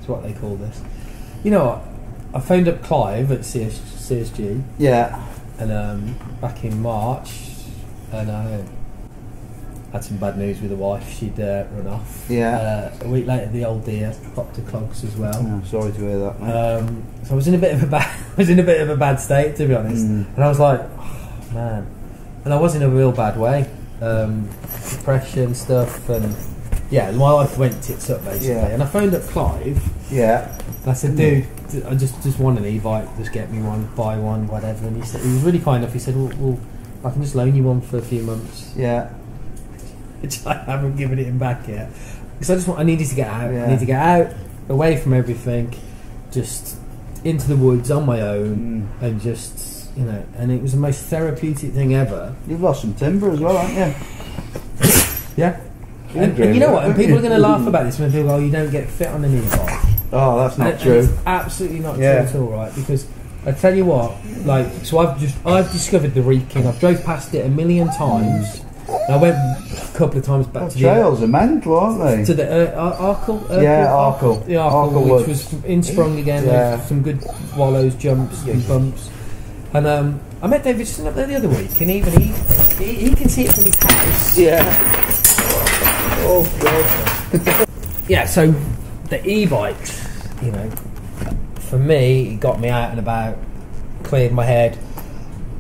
S2: is what they call this. You know what? I phoned up Clive at CSG.
S1: Yeah.
S2: And back in March, and I had some bad news with the wife. She'd run off.
S1: Yeah.
S2: A week later, the old dear popped to clogs as well.
S1: Oh, sorry to hear that, mate.
S2: So I was in a bit of a bad state, to be honest. And I was like, oh, man. And I was in a real bad way. Depression stuff, and my life went tits up basically. Yeah. And I phoned up Clive.
S1: Yeah.
S2: And I said, dude, I just want an e-bike. Just get me one, buy one, whatever. And he said, he was really kind enough. He said, well, I can just loan you one for a few months.
S1: Yeah.
S2: Which I haven't given it him back yet, because I needed to get out.
S1: Yeah.
S2: I need to get out, away from everything, just into the woods on my own, and just. You know, and it was the most therapeutic thing ever.
S1: You've lost some timber as well, haven't you?
S2: Yeah. And you know what? And people are going to laugh about this when people go, "Oh, you don't get fit on an e-bike."
S1: Oh, that's not
S2: and
S1: true.
S2: It's absolutely not true at all, right? Because I tell you what, like, so I've discovered the Wrekin. I've drove past it a million times. And I went a couple of times back to the
S1: trails are mental, aren't they?
S2: To the Arkle?
S1: Arkle.
S2: The Arkle, which was in Sprung again. With some good wallows, jumps, and bumps. And I met David Richardson up there the other week, and even he can see it from his house.
S1: Yeah. Oh god.
S2: Yeah. So the e-bikes, you know, for me, it got me out and about, cleared my head.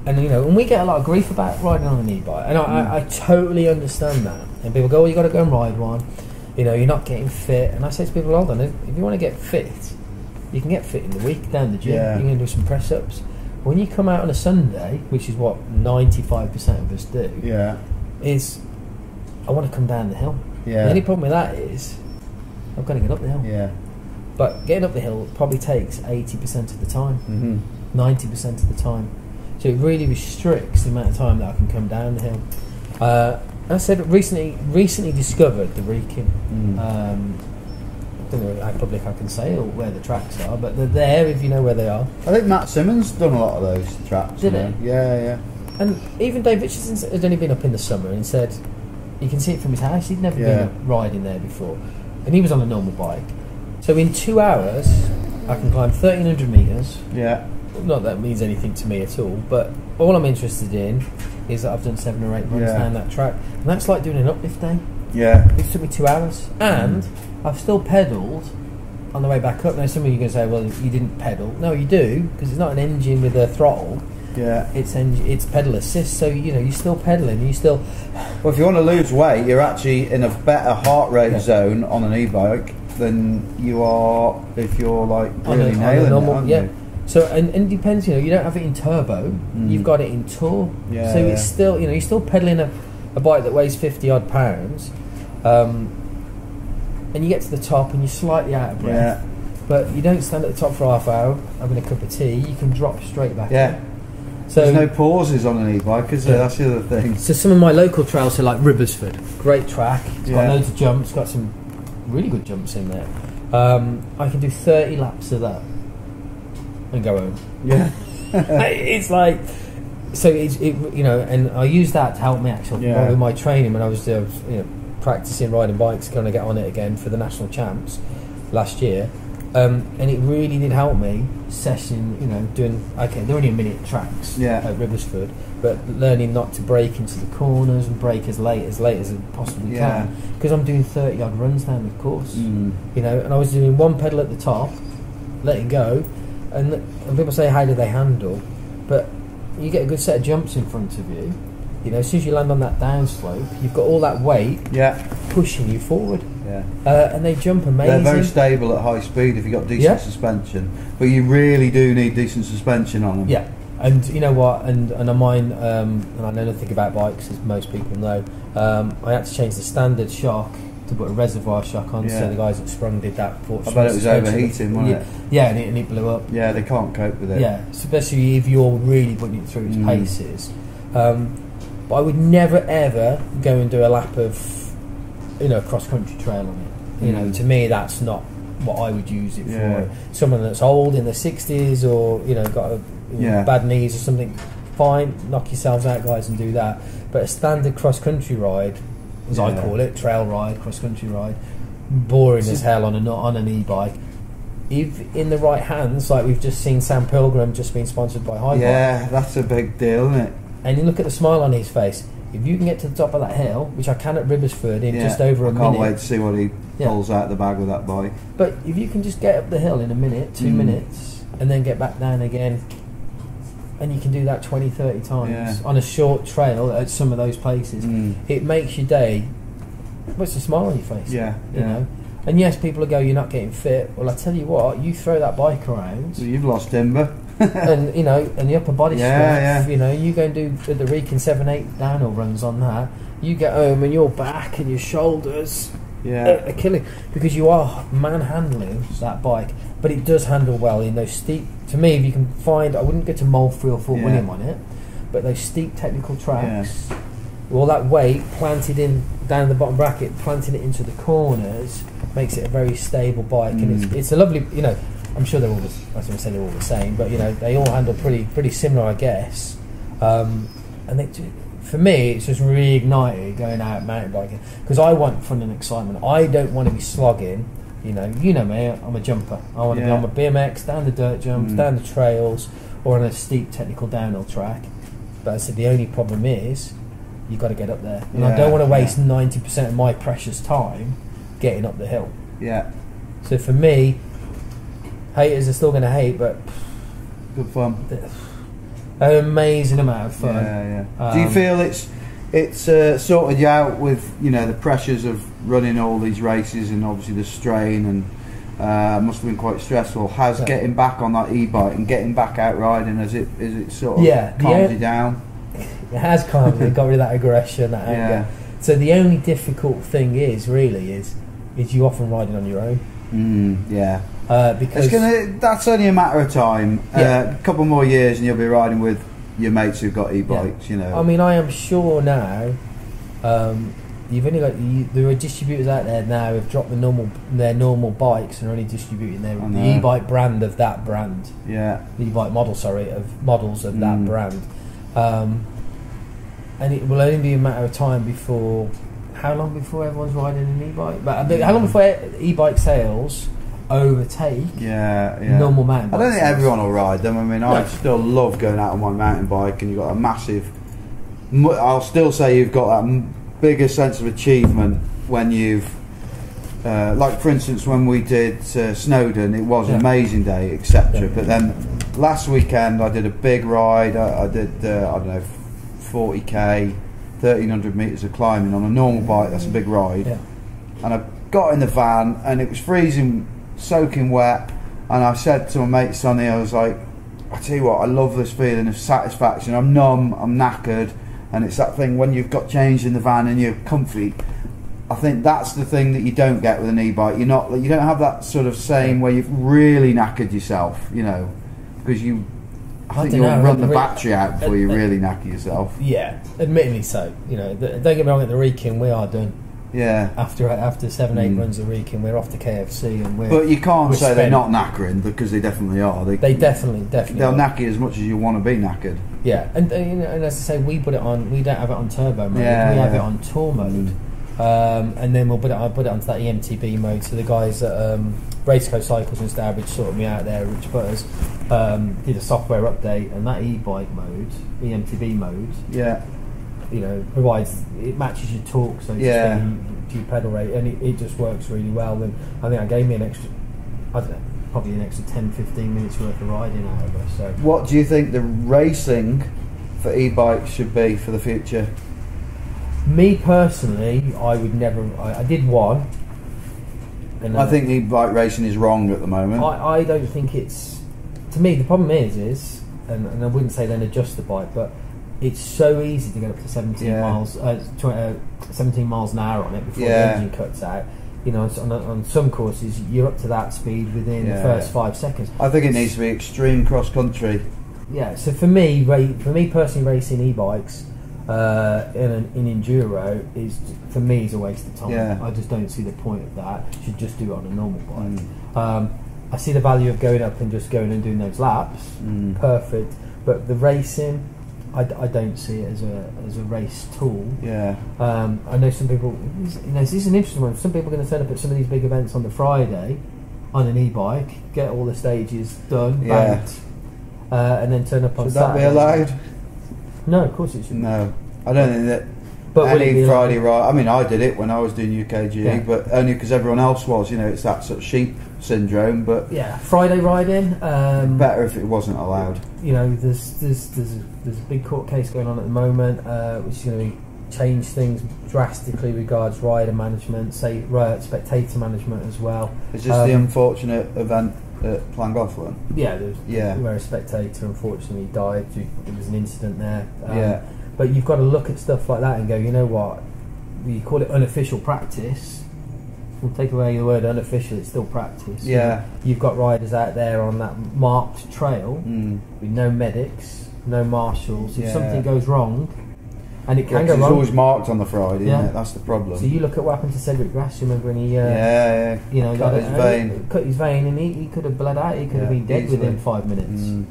S2: And you know, and we get a lot of grief about riding on an e-bike, and I totally understand that. And people go, "Oh, you got to go and ride one." You know, you're not getting fit. And I say to people, "Hold on, if you want to get fit, you can get fit in the week down the gym.
S1: Yeah.
S2: You can do some press ups. When you come out on a Sunday, which is what 95% of us do, is I want to come down the hill.
S1: Yeah.
S2: The only problem with that is I've got to get up the hill.
S1: Yeah.
S2: But getting up the hill probably takes 80% of the time, 90% of the time. So it really restricts the amount of time that I can come down the hill. I said recently discovered the Wrekin. I don't know how public I can say or where the tracks are, but they're there if you know where they are.
S1: I think Matt Simmons done a lot of those tracks.
S2: Did he?
S1: Yeah.
S2: And even Dave Richardson had only been up in the summer and said you can see it from his house. He'd never been up riding there before, and he was on a normal bike. So in 2 hours, I can climb 1,300 metres.
S1: Yeah.
S2: Not that means anything to me at all, but all I'm interested in is that I've done 7 or 8 runs down that track, and that's like doing an uplift day.
S1: Yeah.
S2: It took me 2 hours, and I've still pedalled on the way back up. Now some of you are going to say, well, you didn't pedal. No, you do, because it's not an engine with a throttle.
S1: Yeah.
S2: It's pedal assist, so you know you're still pedaling. You still.
S1: Well, if you want to lose weight, you're actually in a better heart rate zone on an e-bike than you are if you're like really nailing it, aren't you?
S2: So and it depends, you know, you don't have it in turbo, you've got it in tour. So it's still, you know, you're still pedaling a bike that weighs 50 odd pounds, and you get to the top and you're slightly out of breath, but you don't stand at the top for half hour having a cup of tea. You can drop straight back in. So
S1: there's no pauses on an e-bike, is there? That's the other thing.
S2: So some of my local trails are like Ribersford, great track, it's got loads of jumps, it's got some really good jumps in there. I can do 30 laps of that and go home. Yeah. It's like, so you know, and I use that to help me actually with my training when I was you know, practicing riding bikes, going to get on it again for the national champs last year, and it really did help me session, you know, doing, okay, they're only a minute tracks at Ribersford, but learning not to brake into the corners and brake as late as I possibly can, because I'm doing 30 odd runs down the course, you know, and I was doing one pedal at the top, letting go. And people say, how do they handle? But you get a good set of jumps in front of you. You know, as soon as you land on that downslope, you've got all that weight pushing you forward. And they jump amazing. They're
S1: very stable at high speed if you've got decent suspension. But you really do need decent suspension on them.
S2: Yeah. And you know what? And on mine, and I know nothing about bikes, as most people know, I had to change the standard shock to put a reservoir shock on, so the guys at Sprung did that.
S1: I bet it was overheating, wasn't it?
S2: Yeah, and it blew up.
S1: Yeah, they can't cope with it.
S2: Yeah, especially if you're really putting it through its paces. But I would never ever go and do a lap of, you know, cross country trail on it. You know, to me that's not what I would use it for. Someone that's old in their 60s or, you know, got bad knees or something, fine, knock yourselves out, guys, and do that. But a standard cross country ride, as I call it, trail ride, cross country ride, boring as hell on an e-bike. If in the right hands, like we've just seen Sam Pilgrim just being sponsored by High
S1: Bike. That's a big deal, isn't it?
S2: And you look at the smile on his face. If you can get to the top of that hill, which I can at Ribersford in just over a minute. I can't
S1: wait to see what he pulls out of the bag with that bike.
S2: But if you can just get up the hill in a minute, 2 minutes, and then get back down again, and you can do that 20, 30 times on a short trail at some of those places, it makes your day, puts a smile on your face. You know? And yes, people will go, you're not getting fit. Well, I tell you what, you throw that bike around.
S1: So you've lost timber.
S2: And, you know, and the upper body strength, you know, you go and do the Wrekin 7-8 downhill runs on that, you get home and your back and your shoulders are killing, because you are manhandling that bike. But it does handle well in those steep, to me, if you can find, I wouldn't go to Molefield or Fort William on it, but those steep technical tracks, with all that weight planted in down the bottom bracket, planting it into the corners, makes it a very stable bike, and it's a lovely, you know. I'm sure they're all, I was going to say they're all the same, but you know, they all handle pretty similar, I guess. And for me, it's just reignited going out mountain biking, because I want fun and excitement. I don't want to be slogging. You know me. I'm a jumper. I want to be on my BMX, down the dirt jumps, down the trails, or on a steep technical downhill track. But I said the only problem is you've got to get up there, and I don't want to waste 90% of my precious time getting up the hill. Yeah. So for me, haters are still going to hate, but
S1: good fun.
S2: An amazing amount of fun.
S1: Do you feel it's sorted you out with, you know, the pressures of running all these races and obviously the strain, and must have been quite stressful? Has getting back on that e-bike and getting back out riding, is it sort of calmed you down?
S2: It has calmed me. Got rid of that aggression, that anger. So the only difficult thing is you often riding on your own. Because
S1: that's only a matter of time. A couple more years and you'll be riding with your mates who've got e-bikes. You know.
S2: I mean, I am sure now. You've only got there are distributors out there now who've dropped their normal bikes and are only distributing the e-bike brand of that brand. The e-bike models of that brand. And it will only be a matter of time before. How long before everyone's riding an e-bike? But how long before e-bike sales overtake normal mountain bikes?
S1: I don't think everyone will ride them. I mean, I still love going out on my mountain bike, and you've got a massive. I'll still say you've got that bigger sense of achievement when you've. Like for instance, when we did Snowdon, it was an amazing day, etc. But then last weekend I did a big ride. I did I don't know, 40k. 1,300 metres of climbing on a normal bike. That's a big ride. And I got in the van and it was freezing, soaking wet, and I said to my mate Sonny, I was like, I tell you what, I love this feeling of satisfaction. I'm numb, I'm knackered, and it's that thing when you've got changed in the van and you're comfy. I think that's the thing that you don't get with an e-bike. You don't have that sort of same where you've really knackered yourself, you know, because I think you'll run the battery out before you really knacker yourself.
S2: Yeah, admittedly so. You know, don't get me wrong. At the Wrekin, we are done. After 7-8 runs a Wrekin, we're off to KFC, and
S1: But you can't say they're not knackering, because they definitely are.
S2: They definitely.
S1: They'll knacker you as much as you want to be knackered.
S2: Yeah, and you know, and as I say, we put it on. We don't have it on turbo mode. We have it on tour mode, and then I'll put it onto that EMTB mode. So the guys at Raceco Cycles in Stourbridge sorted me out there, Rich Butters, did a software update, and that e-bike mode, EMTB mode, you know, it matches your torque, so it's to your pedal rate, and it just works really well. And I think that gave me an extra, I don't know, probably an extra 10-15 minutes worth of riding out of us. So
S1: what do you think the racing for e-bikes should be for the future?
S2: Me personally, I would never. I did one. And
S1: I think e-bike racing is wrong at the moment.
S2: I don't think it's. To me, the problem is, and I wouldn't say then adjust the bike, but it's so easy to get up to 17 miles an hour on it before the engine cuts out. You know, on some courses you're up to that speed within the first 5 seconds.
S1: I think it needs to be extreme cross country.
S2: Yeah. So for me personally, racing e-bikes in enduro is a waste of time. I just don't see the point of that. You should just do it on a normal bike. I see the value of going up and just going and doing those laps. Perfect. But the racing, I don't see it as a race tool. I know some people. You know, this is an interesting one. Some people are going to turn up at some of these big events on the Friday on an e-bike, get all the stages done, banked, and then turn up on Saturday.
S1: Should that be allowed?
S2: No, of course it shouldn't.
S1: No, I don't think that. But any Friday ride, I mean, I did it when I was doing UKG, but only because everyone else was. You know, it's that sort of sheep syndrome. But
S2: Friday riding.
S1: Better if it wasn't allowed.
S2: You know, there's a big court case going on at the moment, which is going to change things drastically regards rider management, spectator management as well.
S1: Is this the unfortunate event at Llangollen?
S2: Where a spectator unfortunately died. There was an incident there. But you've got to look at stuff like that and go, you know what? You call it unofficial practice. We'll take away the word unofficial, it's still practice. You've got riders out there on that marked trail with no medics, no marshals. If something goes wrong, And it can
S1: It's
S2: go wrong.
S1: always marked on the Friday,
S2: Yeah.
S1: isn't it? That's the problem.
S2: So you look at what happened to Cedric Grass. You remember when he,
S1: yeah,
S2: you know,
S1: cut his vein.
S2: Cut his vein, and he could have bled out. He could have been dead
S1: easily.
S2: within 5 minutes.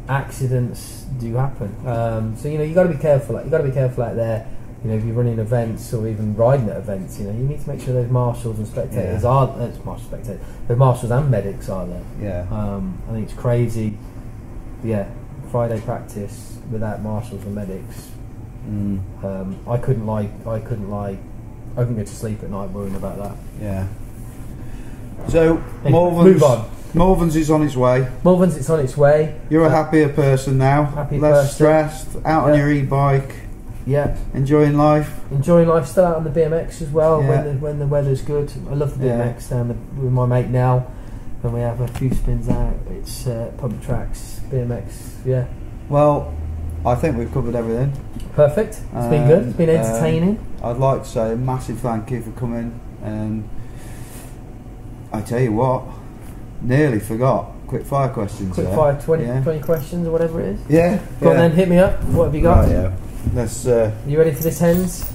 S2: Accidents do happen. So you know, you got to be careful. You got to be careful out there. You know, if you're running events or even riding at events, you know, you need to make sure those marshals and spectators are the marshals and medics are there.
S1: Yeah.
S2: I think it's crazy. Yeah, Friday practice without marshals and medics. I couldn't go to sleep at night worrying about that.
S1: Yeah. So
S2: Anyway, move on.
S1: Malvern's is on its way.
S2: Malvern's, it's on its way.
S1: You're a happier person now. Less stressed. Out on your e-bike.
S2: Yeah.
S1: Enjoying life.
S2: Enjoying life. Still out on the BMX as well
S1: Yeah.
S2: when the weather's good. I love the BMX down with my mate now. When we have a few spins out, it's pump tracks, BMX. Yeah.
S1: Well, I think we've covered everything.
S2: Perfect. It's been good. It's been entertaining.
S1: I'd like to say a massive thank you for coming, and I tell you what, nearly forgot. Quick fire questions.
S2: Quick fire 20 questions or whatever it is.
S1: Yeah.
S2: Go on then, hit me up. What have you got?
S1: Right, yeah. Let's.
S2: You ready for this, Hens?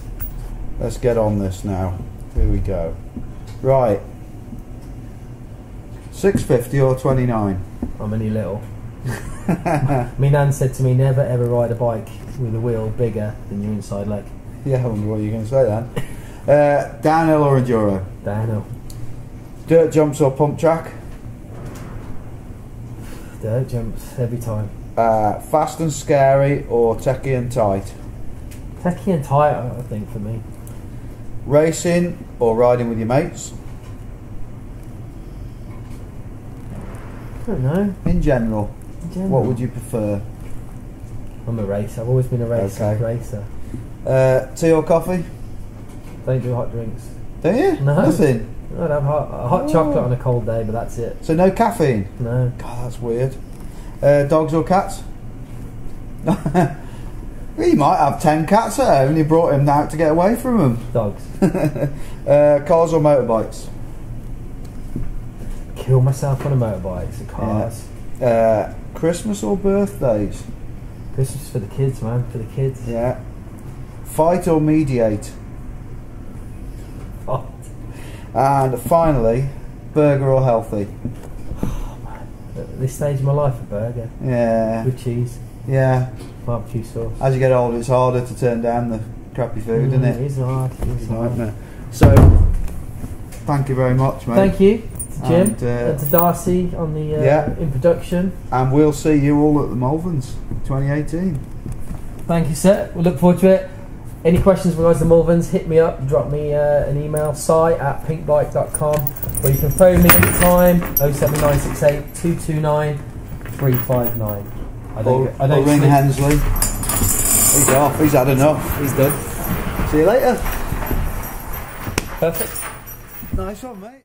S1: Let's get on this now. Here we go. Right. 650 or 29?
S2: I'm only little. My nan said to me, never ever ride a bike with a wheel bigger than your inside leg.
S1: Yeah, I wonder what you're going to say then. Downhill or enduro?
S2: Downhill.
S1: Dirt jumps or pump track?
S2: Dirt jumps every time.
S1: Fast and scary or techie and tight?
S2: Techie and tight, I think, for me.
S1: Racing or riding with your mates?
S2: I don't know.
S1: In general, what would you prefer?
S2: I'm a racer. I've always been a racer.
S1: Tea or coffee?
S2: Don't do hot drinks.
S1: Don't you?
S2: No.
S1: Nothing?
S2: I'd have hot chocolate on a cold day, but that's it.
S1: So no caffeine?
S2: No.
S1: God, that's weird. Dogs or cats? Well, you might have 10 cats at home and you brought him out to get away from them.
S2: Dogs.
S1: Cars or motorbikes?
S2: Kill myself on a motorbike. So cars.
S1: Christmas or birthdays?
S2: Christmas for the kids, man. For the kids.
S1: Yeah. Fight or mediate?
S2: Fight.
S1: And finally, burger or healthy?
S2: Oh, man. At this stage of my life, a burger.
S1: Yeah.
S2: With cheese.
S1: Yeah.
S2: Barbecue sauce.
S1: As you get older, it's harder to turn down the crappy food, isn't it?
S2: It is hard.
S1: It's a nightmare. So, thank you very much, mate.
S2: Thank you to Jim
S1: and
S2: to Darcy on the in production.
S1: And we'll see you all at the Malverns 2018.
S2: Thank you, sir. We look forward to it. Any questions regards the Malverns, hit me up, drop me an email, si@pinkbike.com, or you can phone me anytime, 07968 229 359. I don't
S1: ring
S2: sleep.
S1: Hensley. He's off, he's had enough.
S2: He's done.
S1: See you later.
S2: Perfect.
S1: Nice one, mate.